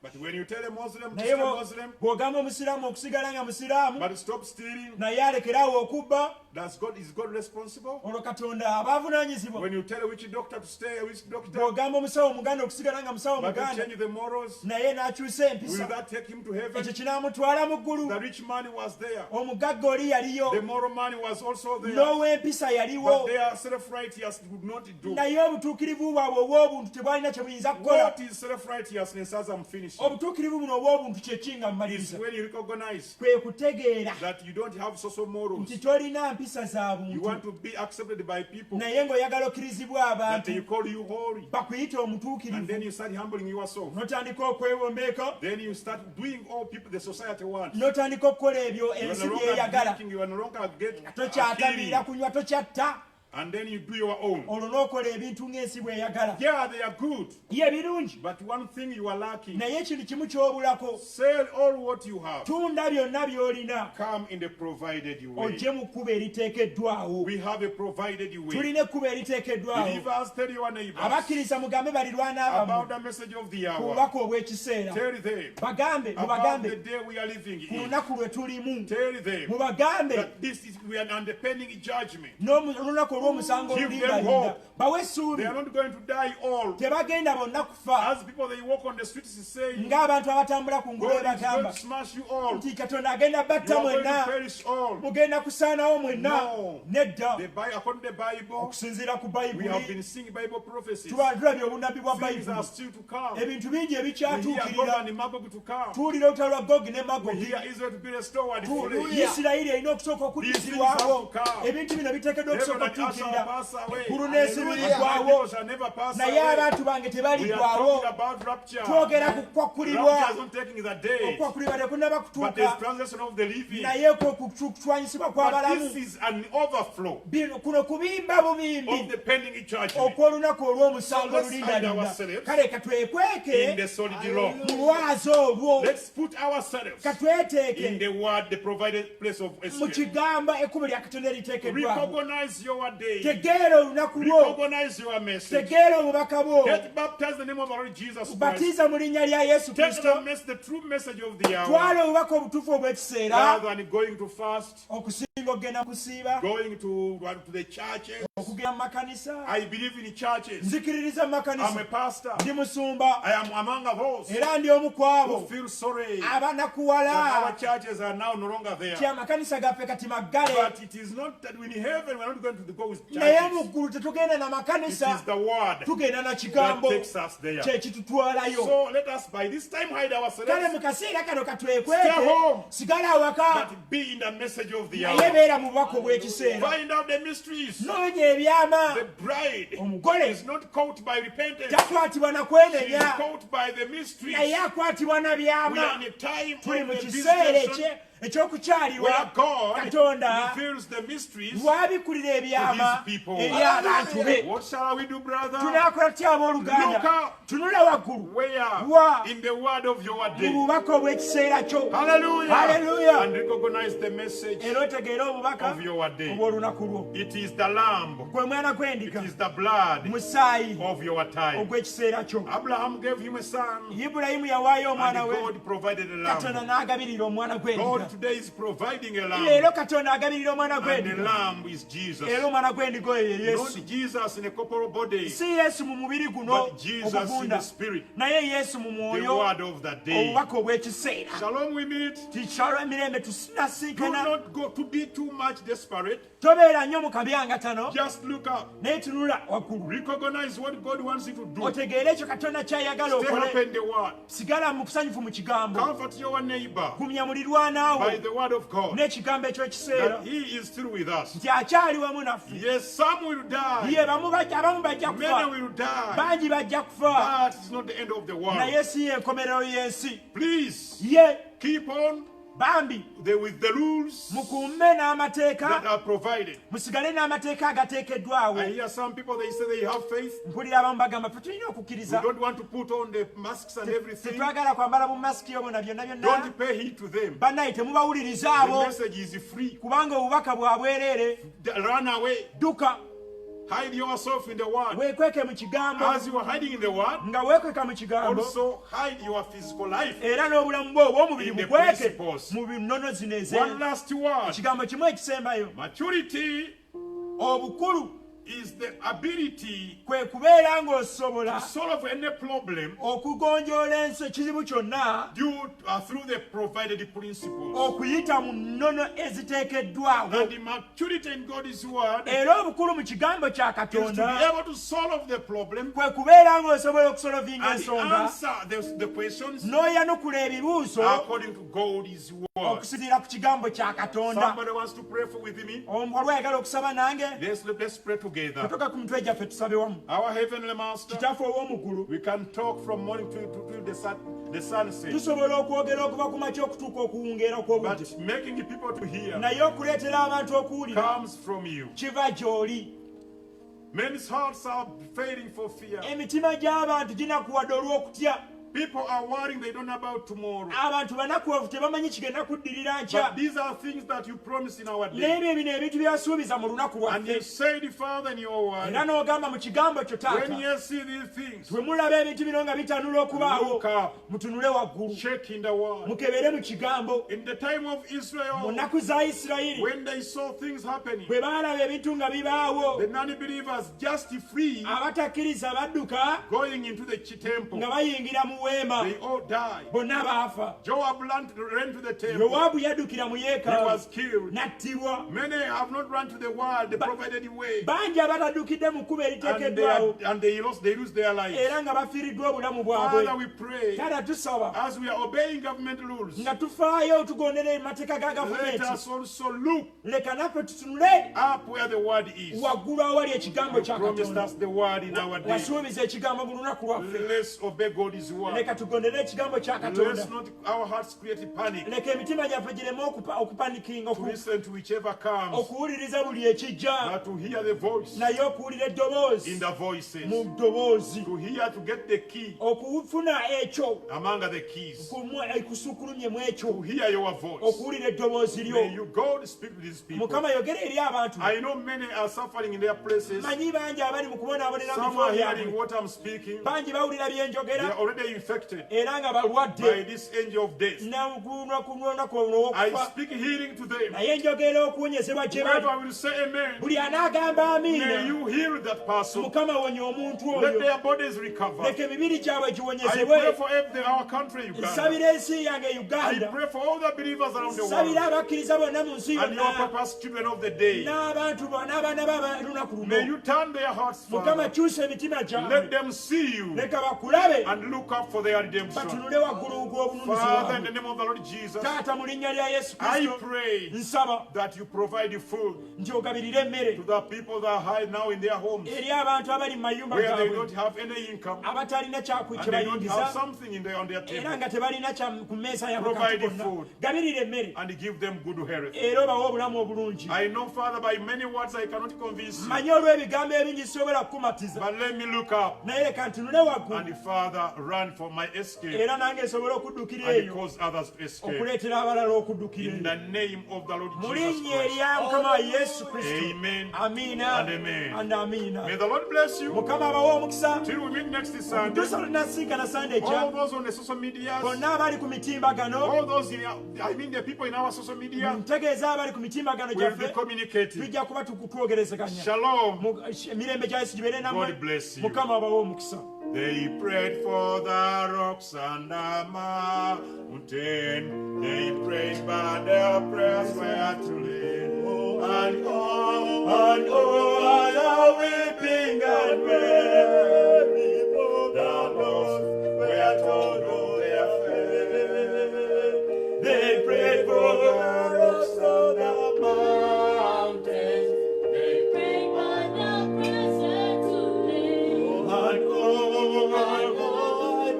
But when you tell a Muslim to naye stay Muslim, bw'ogamba omusiraamu okusigala nga musiraamu but stop stealing, naye alekeraawo okubba, is God responsible? olwo katonda aba avunaanyizibwa. When you tell which doctor to stay, which doctor, bw'ogamba omusawo omuganda okusigala nga musawo but you muganda change the morals, naye n'akyusa will empisa, that take him to heaven? ekyo kinaamutwala mu ggulu. The rich man was there. omugagga oli yaliyo, The moral man was also there. n'ow'empisa But yaliwo, their self-righteousness would not do. naye obutuukirivu bwabwe obw'obuntu tebwalina kye buyinza kukola. What is self-righteousness as I'm finishing? obutuukirivu buno obw'obuntu kye ki nga Is mumaliriza? when you recognize kwe kutegeera that you don't have social morals. nti tolina mpisa za You buntu, want to be accepted by people, naye ng'oyagala okkirizibwa that they abantu call you holy. bakuyita And omutuukirivu. then you start humbling yourself. n'otandika okwewombeeka, Then you start doing all people the society wants. n'otandika okukola ebyo You are no ensi longer byeyagala. drinking, you are no longer killing. tokyatamiira kunywa, tokyatta, And then you do your own. olwo n'okola ebintu ng'ensi bw'eyagala. Yeah, they are good. ye birungi, But one thing you are lacking. naye ekintu kimu ky'obulako. Sell all what you have. tunda byonna by'olina, Come in the provided way. ojje mu kkubo eriteekeddwawo. We have a provided way. tulina ekkubo eriteekeddwawo. Believers, tell your neighbors abakkiriza mugambe balirwana about abamu the message of the ku hour. bubaka obw'ekiseera. Tell them bagambe about mubagambe the day we are living ku in. lunaku lwe tulimu. Tell them mubagambe that this is we are under pending judgment. olunaku olw'omusango Give them olulimbalinda. hope. bawe They essuubi, are not going to die all. tebagenda bonna kufa. As people they walk on the streets saying, ng'abantu abatambula ku ngulo God is going bagamba to smash you all. nti katonda agenda You batta are going to mwenna, perish all. mugenda kusaanawo mwenna. No. nedda, According to the Bible, okusinziira ku we have bayibuli been seeing Bible prophecies. tulabye obunabbi bwa Things are bayibuli. still to come. ebintu bingi We hear God ebikyatuukirira. and Magog to come. tuwulira olutalo lwa gogi ne We magogi. hear Israel to be restored fully. isirayiri erina okusooka okuddizibwawo. These things have to come. ebintu bino biteekeddwa Heaven okusooka and earth shall okutuukirira. pass away. Ggulu n'ensi But my birigwawo, people shall never pass naye away. abantu bange We are tebaligwawo. talking about rapture. twogera ku kwakkulirwa. Rapture is not taking the day, okwakulirwa tekunaba but there's kutuuka, translation of the living. naye kwe kuchwanyisibwa But kw'abalamu. this is an overflow kuno kubimba of bubimbi the pending judgment okw'olunaku olw'omusango So let's hide olulindalinda. ourselves kale katwekweke in the solid rock. mu lwazi olwo, Let's put ourselves in katweteeke the word, the provided place of mu escape. kigambo ekkubo lya katonda eriteekeddwawo. Recognize your day. tegeera olunaku lwo, Recognize your message. tegeera obubaka bwo, Get baptized in the name of our Lord Jesus Christ. batiza mu linnya lya yesu Take kristo. the true message of the hour. twala obubaka obutuufu obw'ekiseera, Rather than going to fast, okusinga okugenda kusiiba, going to the churches. okugenda mu makanisa. I believe in churches. nzikiririza mu I'm makanisa, a pastor. ndi musumba, I am among those era ndi omu ku who abo feel sorry abanakuwala that our churches are now no longer there. ti amakanisa gaffe kati maggale. But it is not that in heaven we're not going to go with naye churches. mu ggulu tetugenda na It makanisa, is the word tugenda na that kigambo takes us there. kye kitutwalayo. So let us by this time hide kale ourselves, mu kaseera kano Stay katwekweke, home. sigala awaka, but be in the message of the naye hour. beera mu bubaka obw'ekiseera. Find out the mysteries. noonya ebyama. The bride omugole is not caught by repentance. takwatibwa na She is kwenenya, caught by the mysteries. naye akwatibwa na We are byama. in a time tuli of mu the kiseera visitation ekyokukyalirwa where God Katonda reveals the mysteries lwabikulira ebyama to his people. eri abantu be. What shall we do, brother? Tunaakola tutya abooluganda? Look up. Tunula waggulu Where? Wa. In the word of your mu day. bubaka obw'ekiseera kyo. Hallelujah. Hallelujah. And recognize the message Era otegeera obubaka of your day. obw'olunaku lwo. It is the lamb. Gwe mwana It gw'endiga is the blood musaayi of your time. ogw'ekiseera kyo. Abraham gave him a son, Ibulayimu yawaayo and omwana we, God provided a Katonda lamb. n'agabirira omwana gw'endiga. God today is providing a lamb, Leero Katonda agabirira omwana and the gw'endiga. lamb is Jesus. Era omwana gw'endiga oyo ye Yesu. Not Jesus in a corporal body, Si Yesu mu mubiri guno but Jesus in ogugunda, the spirit, naye Yesu mu the mwoyo, word of the day. obubaka obw'ekiseera. Shalom we meet. Tikyalwa emirembe Do tusinasinkana. not go to be too much desperate. Tobeera nnyo mu kabyangatano, Just look up. naye tunula waggulu. Recognize what God wants you to do. Otegeere ekyo Katonda ky'ayagala Stay up okole. in the word. Sigala mu kusanyufu mu kigambo. Comfort your neighbor Gumya mulirwana by wo the word of God, n'ekigambo ekyokiseera that he is still with us. nti akyali wamu naffe. Yes, some will die, Ye abamu bajja many kufa, will die, bangi bajja kufa, but it's not the end of the world. naye si y'enkomerero y'ensi. Please Ye keep on bambi with the rules mukuume that n'amateeka, are provided. musigale n'amateeka agateekeddwawo. I hear some people, they say they have faith. Mpulira abamu bagamba fe tulina We okukkiriza, don't want to put on the masks and everything. tetwagala kwambala mu masiki yo byonna byonna. Don't pay heed to them. Bannaye temubawuliriza The abo, message is free. kubanga obubaka bwa bwereere. Run away. Dduka Hide yourself in the word. weekweke mu kigambo, As you are hiding in the word, nga weekweka mu kigambo, also hide your physical life. era n'obulamu bwo obw'omubiri In the bukweke principles. mu binono zino One ez'ensi. last word. Kigambo kimu ekisembayo, Maturity obukulu is the ability kwe kubeera ng'osobola to solve any problem okugonjoola ekizibu kyonna through the provided principles. okuyita mu nnono eziteekeddwawo. And the maturity in God's word Era obukulu mu kigambo kya is to Katonda be able to solve the problem kwe kubeera ng'osobola okusolovinga and ensonga answer the questions n'oyanukula ebibuuzo according to God's word. okusinziira ku kigambo kya Katonda. Somebody wants to pray with me. Waliwo ayagala okusaba nange? Let's pray together. Katoka ku mitwe gyaffe tusabe wamu. Our Heavenly Master, Kitaffe ow'omuggulu, we can talk from morning to the sunset, tusobola okwogera okuva ku makya okutuuka okuwungeera okw'obudde, but making people to hear naye okuleetera abantu okuwulira comes from you. kiva gy'oli. Men's hearts are failing for fear. Emitima gy'abantu ginakuwadde olw'okutya. People are worrying, they don't know about tomorrow. Abantu banakuwavu tebamanyi kigenda kuddirira nkya. But these are things that you promised in our day. N'ebyo bino ebintu byasuubiza mu lunaku And you lwaffe. said, Father, in your word, Era n'ogamba mu kigambo kyo when taata, you see these things, bwe mulaba ebintu bino nga bitanula okubaawo, look up, mutunule waggulu, check in the word. mukebere mu kigambo. In the time of Mu Israel, nnaku za Isirayiri, when they saw things happening, bwe baalaba ebintu nga bibaawo, the non-believers just free abatakkiriza badduka going into the temple, nga bayingira mu weema, they all died. bonna baafa. Joab ran to the temple. Yowaabu yaddukira mu He yeekaalu, was killed. n'attibwa. Many have not run to the word, the provided way, Bangi abataddukidde mu kkubo eriteekeddwawo, and they lose their lives. era nga bafiiriddwa obulamu Father, bwabwe. we pray, Taata tusaba, as we are obeying government rules, nga tufaayo otugondera amateeka ga let gavumenti, us also look leka naffe tutunule up where the word is. waggulu awali ekigambo You kya promised Katonda. us the word in our day. Wasuubiza ekigambo mu lunaku lwaffe. Let's obey God's word. Leka tugondere ekigambo kya Katonda. Let's not our hearts create panic Leka emitima gyaffe gireme okupanikinga, to listen to whichever comes, okuwuliriza buli ekijja, but to hear the voice naye okuwulira eddoboozi in the voices, mu ddoboozi, to hear, to get the key okufuna ekyo among the keys, kusukulumye mu to ekyo, hear your voice. okuwulira eddoboozi May lyo. you, God, speak to these people. Mukama yogera eri abantu. I know many are suffering in their places. Manyi bangi abali mu kubonaabonera mu Some bifo are hearing byabwe. what I'm speaking. Bangi bawulira bye They njogera are already infected era nga by balwadde this angel of death. nakunaku olwo I olw'okufa. speak healing to them. Naye njogera okuwonyezebwa gye bali. Whoever will say amen, Buli anaagamba may amiina, you heal that person. Mukama wonya omuntu Let oyo. their bodies recover. Leka emibiri gyabwe I giwonyezebwe. pray for our country, Uganda. Nsabira ensi yange I Uganda. pray for all the believers around the Nsabira world abakkiriza bonna mu nsi and your yonna. purpose children of the day. N'abantu n'abaana b'olunaku May luno. you turn their hearts, Mukama Father. kyusa emitima Let gyabwe. them see you Leka bakulabe and look up up for their redemption. batunule waggulu gw'obununuzi Father, in the bwabwe. name of the Lord Jesus, Taata mu linnya lya Yesu I Kristo pray nsaba that you provide food nti ogabirire emmere to the people that are high now in their homes, eri abantu abali mu mayumba where they gaabwe don't have any income abatalina kye and they don't have bayingiza something on their era table, nga tebalina kya ku mmeeza yaabwe Provide kati konna. food. Gabirira emmere and give them good health. era obawe obulamu obulungi. I know, Father, by many words I cannot convince you, manye olw'ebigambo ebingi sisobola kukumatiza but let me look up naye leka ntunule waggulu and, Father, run for my escape era nange nsobole okuddukira and eyo cause others to escape. okuleetera abalala okuddukira In eyo the name of the Lord mu Jesus linnya Christ. erya mukama wa Yesu Kristo. Amen Amiina and amen. and amiina. May the Lord bless you. Mukama abawe omukisa. Till we meet next Sunday. Tusa lunasinkana Sunday All ejja. those on the social media, Bonna abali ku mitimbagano. all those the people in our social media, Ntegeeza abali ku mitimbagano will be gyaffe. communicating. Tujja kuba twogerezeganya. Shalom. Emirembe gya Yesu gibeere nammwe. God bless you. Mukama abawe omukisa. They prayed for the rocks and the mountain. They prayed, but their prayers were too late. And the weeping and wailing for the lost were told of their faith. They prayed for the rocks and the mountains. They Pray by the present to live. and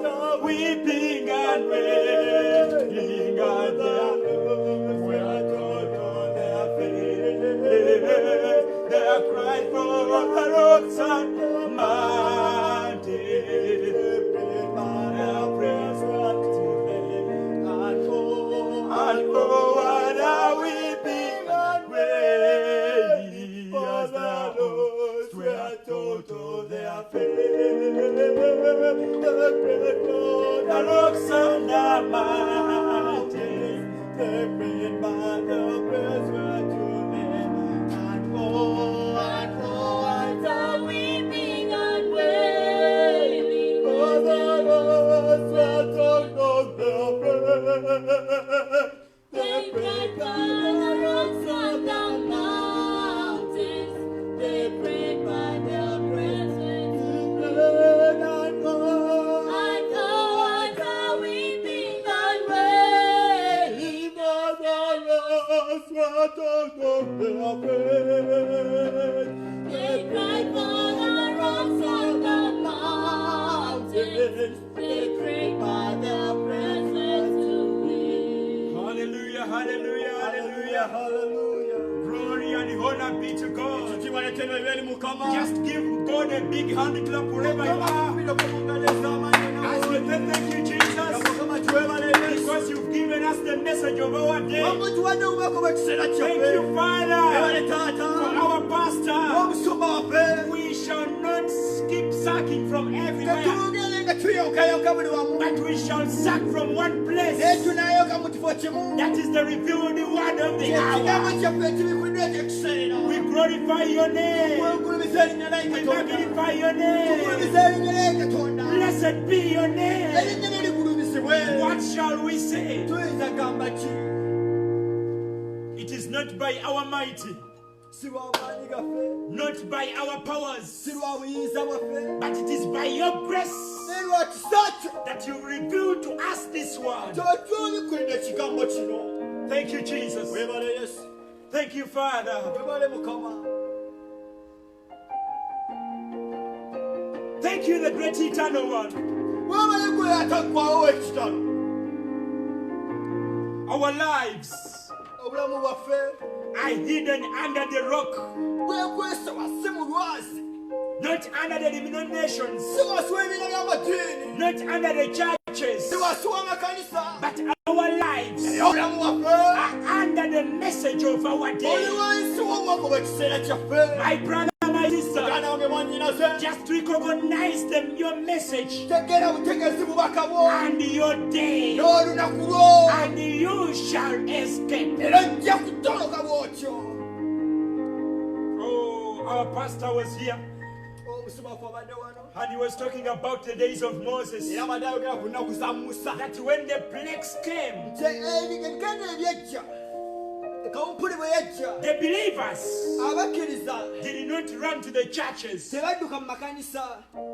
the weeping and wailing and their lost were told of their faith. They cried for the rocks and the mountains. Their prayers were too late. And what a weeping and wailing as the lost were told of their faith. The rocks and the mountains, they prayed, but the prayers were too late. And The weeping and wailing. for the lost were told of their faith. They prayed by the rocks and the mountains. They prayed by the present to live. And the weeping and wailing. For the lost were told of their faith. They cried for the rocks and the mountains. They prayed by the present to live. Hallelujah, hallelujah, hallelujah. Hallelujah. Glory and honor be to God. Mukama. Just give God a big hand clap wherever you are. As we say thank you, Jesus, because you've given us the message of our day. Thank you, Father, for our pastor. We shall not keep sucking from everywhere, but we shall suck from one place. That is the revealed word of the hour. We glorify your name. We magnify your name. Blessed be your name. What shall we say? It is not by our mighty, not by our powers, but it is by your grace that you revealed to us this word. Thank you, Jesus. Thank you, Father. Thank you, the great eternal one. Our lives are hidden under the rock, not under the denominations, not under the churches, but our lives are under the message of our day. My brother, my sister, just recognize your message and your day, and you shall escape. Oh, our pastor was here, and he was talking about the days of Moses. That when the plagues came, the believers did not run to the churches.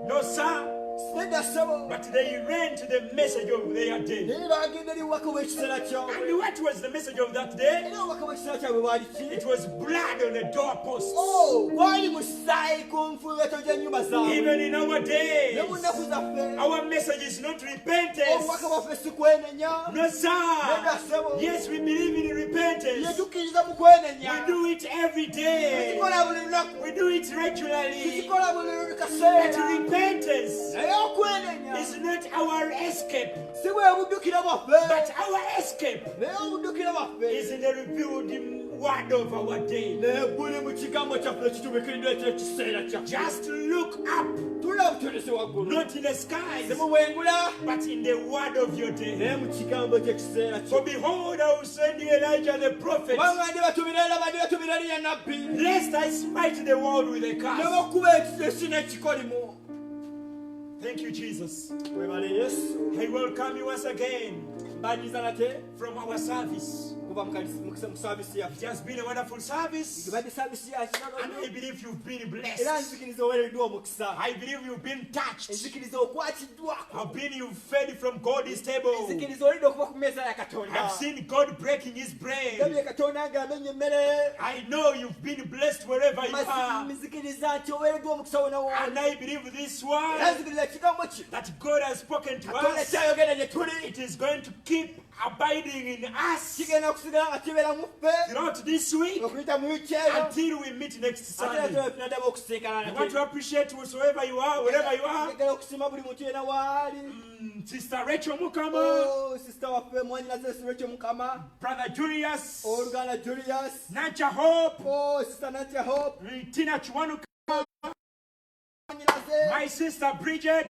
No, sir. Nedda ssebo. But they ran to the message of their day. Naye baagenda eri obubaka bw'ekiseera kyabwe. And what was the message of that day? Era obubaka bw'ekiseera kyabwe bwali ki? It was blood on the doorposts. Gwali musaayi ku nfuuweto gy'ennyumba zaabwe. Even in our days, Ne mu nnaku zaffe. our message is not repentance. Obubaka bwaffe si kwenenya. No, sir. Nedda ssebo. Yes, we believe in repentance. Ye tukkiriza mu kwenenya. We do it every day. Tukikola buli lunaku. We do it regularly. Tukikola buli But kaseera. repentance Naye okwenenya is not our escape. si bwe buddukira bwaffe. But our escape Naye obuddukira bwaffe. is in the revealed word of our day. Ne buli mu kigambo kyaffe ekitubikiridde ekyekiseera kyaffe. Just look up, Tulina butonese waggulu. not in the skies, Si mu bwengula. but in the word of your day. Naye mu kigambo ky'ekiseera kyo. For behold, I will send you Elijah the prophet, Kubanga ndibatumira era bandibatumira Eriya nnabbi. lest I smite the world with a Ne curse. bakuba ensi n'ekikolimu. Thank you, Jesus. Webale Yesu. I welcome you once again Mbaniriza nate from our service. kuva mu saavisi It yaffe. has been a wonderful service, Tubadde saavisi ya and kinono. I believe you've been Era blessed. nzikiriza oweereddwa omukisa. I believe you've been touched. Nzikiriza okwatiddwako. I've been you fed from God's table. Nzikiriza olidde okuva ku mmeeza ya Katonda. I've seen God breaking his bread. Ndabye Katonda ng'amenya emmere. I know you've been blessed wherever you are. Nzikiriza nti oweereddwa omukisa wonna And w'oli. I believe this Era word nzikiriza ekigambo ki. that God has spoken to Katonda us, kyayogera gye tuli. it is going to keep abiding in us Kigenda kusigala nga kibeera mu ffe. throughout this week Okuyita mu wiki eno. until we meet next Ate era Sunday. tunadaba okusinkana I want to nate. appreciate whosoever you are, wherever you are. Njagala okusiima buli muntu yenna w'ali. Sister Rachel Mukama, Oh, sister waffe mwanyinaze Rachel Mukama. Brother Julius, Oluganda Julius. Nacha Hope, Oh, sister Natia Hope. Tina Chwanuka, Mwanyinaze. my sister Bridget,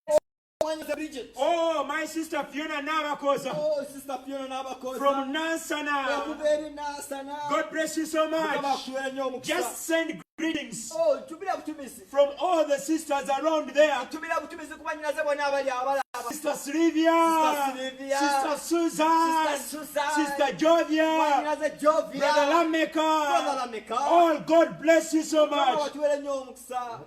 Mwanyinaze Bridget. oh, my sister Fiona Navakoza Oh, sister Fiona n'abakozi. from Nansana. Okuva eri Nansana. God bless you so Mukama much. akubeere nnyo omukisa. Just send greetings Oh, tubira butumizi. from all the sisters around there. Tubira butumizi ku banyinaze bonna abali abalaba. Sister Sylvia, Sister Sylvia, Sister Susan, Sister Susan, Sister Jovia, Mwanyinaze Jovia. Brother Brother Lameka. Lameka. All God bless you so Mukama much. batubeere nnyo omukisa.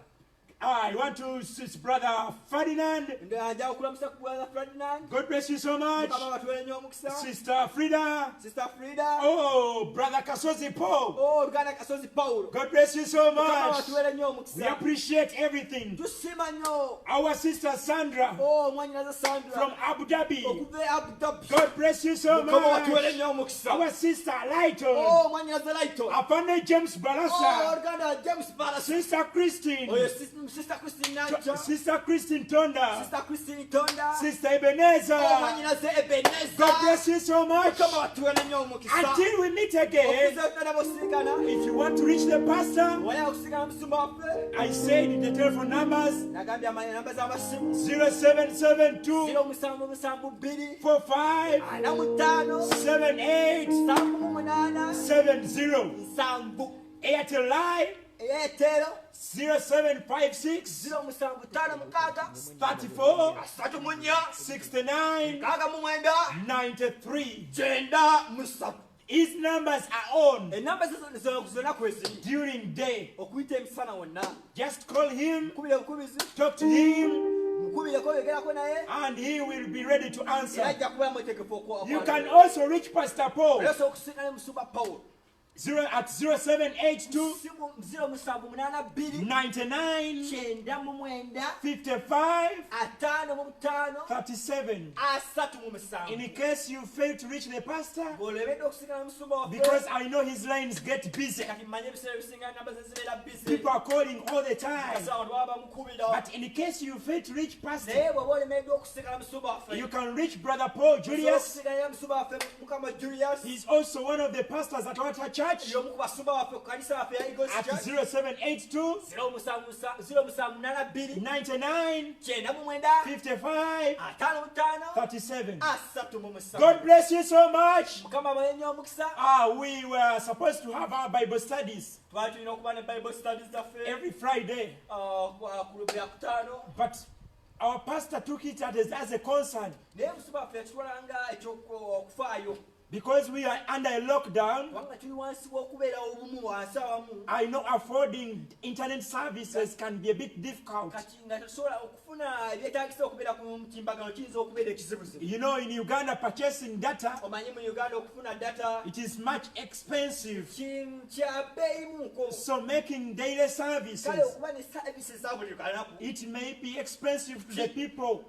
I want to see Brother Ferdinand. Njagala okulamusa ku Brother Ferdinand. God bless you so much. Mukama batubeere nnyo omukisa. Sister Frida. Sister Frida. Oh, Brother Kasozi Paul. Oh, Oluganda Kasozi Paulo. God bless you so Mukama much. batubeere nnyo We omukisa. appreciate everything. Tusiima nnyo. Our sister Sandra Oh, mwanyinaze Sandra. from Abu Dhabi. Okuva e Abu Dhabi. God bless you so Mukama batubeere much. nnyo omukisa. Our sister Lighton. Oh, mwanyinaze Lighton. Afande James Oh, Balasa. Oluganda James Barras. Sister Christine. Oyo Sister Christine Nacha. Sister Christine Tonda. Sister Christine Tonda. Sister Oh, Ebenezer. mwanyinaze Ebenezer. God bless you so much. Mukama batubeere nnyo omukisa. Until we meet again, Okuva tunadaba okusinkana. if you want to reach the pastor, Waya okusinkana musumba waffe. I said the telephone numbers Nagambye namba z'amasimu. 0772 0772 45 45 78 78 70. 7 Airtel Live ey'etero 0756 0756 34 34 69 93. 93. His numbers are on Enamba zonna kweziri during day. okuyita emisana wonna. Just call him, Mukubire bukubizi, talk to him, mukubireko oyogerako naye and he will be ready to era answer. ajja kubeera mwetegefu You can also reach Pastor Paul osobola okusinkana ne musumba Pawulo at 0782 0782 99 99 55 55 37. 37. In case you fail to reach the pastor, Ng'olebedde okusinkana ne musumba waffe, because I know his lines get busy. kati mmanye ebiseera ebisinga namba ze zibeera busy. People are calling all the time. Kasi abantu baba bamukubira. But in case you fail to reach pastor, Naye bw'oba olemeddwa okusinkana musumba waffe, you can reach Brother Paul Julius. okusinkana ne musumba waffe Mukama Julius. He's also one of the pastors at our church Y'omu ku basumba waffe ku kanisa waffe ya Eagles at Church. 0782 0782 99 99 55 55 37. 37. God bless you so much. Mukama abaye nnyo omukisa. We were supposed to have our Bible studies Twali tulina okuba ne Bible studies zaffe every Friday, ku lubya kutaano. but our pastor took it as a concern. Naye musumba waffe yakitwala nga ekyokufaayo. Because we are under a lockdown, kubanga tuli wansi w'okubeera obumu wansi awamu I know affording internet services can be a bit difficult. kati nga tosobola okufuna ebyetaagisa okubeera ku mutimbagano kiyinza okubeera ekizibuzibu. You know, in Uganda, purchasing data, omanyi mu uganda okufuna data it is much expensive. kya bbeeyimuko. So making daily kale services, okuba ne services za buli kanaku it may be expensive to the people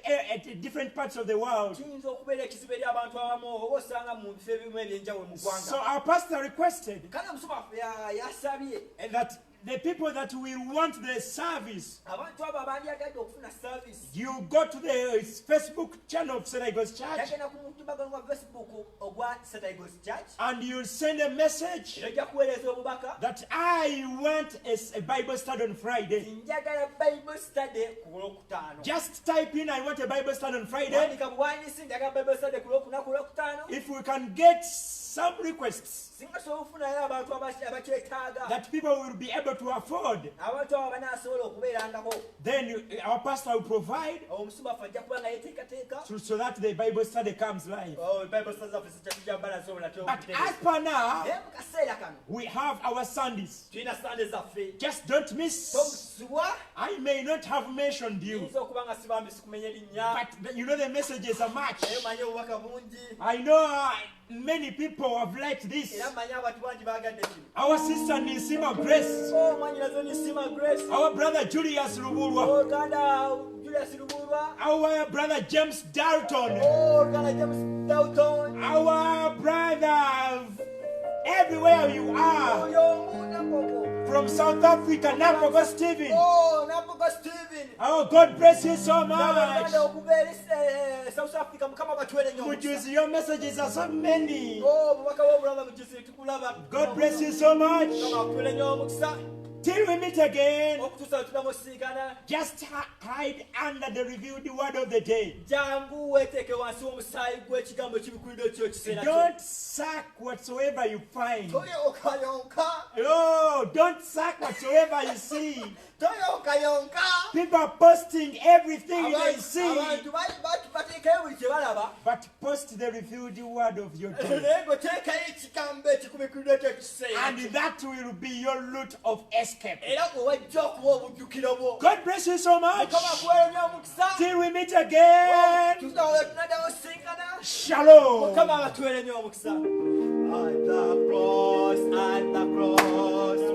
at different parts of the world. kiyinza okubeera ekizibu eri abantu abamu oba osanga mu bifo ebimu ebyenjawulo mu So ggwanga. our pastor requested kale omusoma waffe yasabye that the people that will want the service, abantu abo abandyagadde okufuna service you go to the Facebook channel of St. Igor's Church yagenda ku mutimbagano gwa facebook ogwa St. Igor's Church and you send a message era ojja kuweereza obubaka that I want a Bible study on Friday. njagala bible study ku lwokutaano. Just type in, I want a Bible study on Friday. wandika buwandiisi njagala bible study ku lwokunaku lwokutaano. If we can get some requests singa sobola okufunayo abantu abakyetaaga that people will be able to afford, abantu abo banaasobola okubeerangako then our pastor will provide omusumba waffe ajja kuba nga yeteekateeka so that the Bible study comes live. bible study zaffe zijja mbala sobola But as per now, naye mu kaseera kano we have our Sundays. tulina sande zaffe Just don't miss. tomusubwa. I may not have mentioned you, yinza okuba nga sibambi sikumenya erinnya but you know the messages are much. naye manyi obubaka bungi I know many people have liked this. era manyi abantu bangi baagadde kino. Our sister Nisima Grace, mwanyinazo nisima grace our brother Julius Rubulwa, oganda julius lubulwa our brother James Dalton, oganda james dalton our brother, everywhere you are, oyo omu nakoko from South Africa, Napogo Stephen. napoka steven Oh, God bless you so much. n'abaganda okuva eri south africa mukama batwere nnyo Mujuzi, your messages are so many. obubaka bw'obulaba mujusi tukulaba. God bless you so much. mukama atwere nnyo omukisa Till we meet again, okutuusa we tunamusinkana. just hide under the revealed word of the day. jangu weeteeke wansi w'omusaayi gw'ekigambo ekibikuliddwa kyo ekiseera kyo. Don't suck whatsoever you find. toyonkayonka Oh, don't suck whatsoever you see. toyonkayonka. People are posting everything they see, abantu bateekayo buli kye balaba but post the revealed word of your day. naye ng'oteekayo ekigambo ekikubikuliddwa kyo ekiseera And kyo. that will be your route of escape. era wajja okuba obuddukiro bwo. God bless you so much. mukama akuweere nnyo omukisa. Till we meet again. tunaddawo sinkana. Shalom. mukama abatuweere nnyo omukisa. At the cross,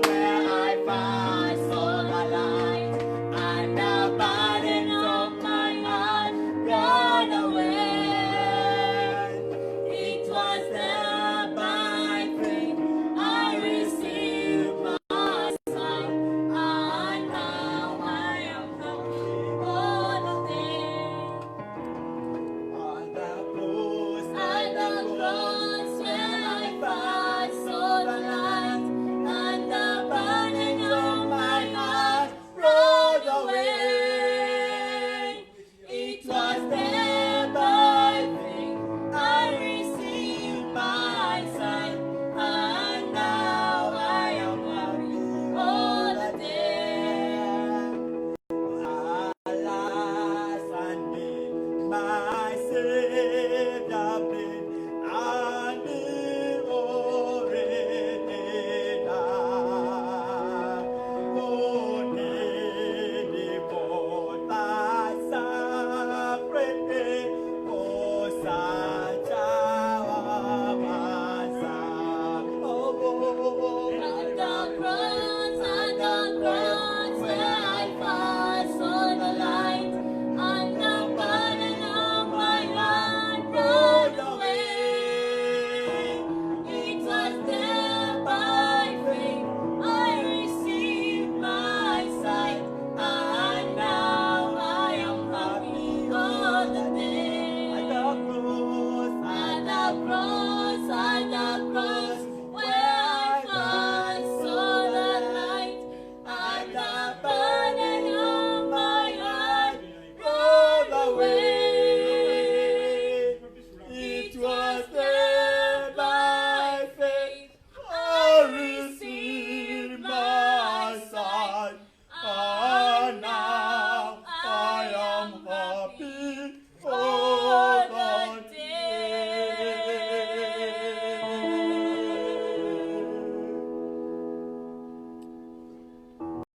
where I first saw the light, And the burden of my heart gone away. It was there by faith I received my sight, and now I am happy all the day. at the cross, At the cross where I first saw the light, and the burden of my heart rolled away. It was there by faith I received my sight, and now I am happy all the day. alas, and my Savior.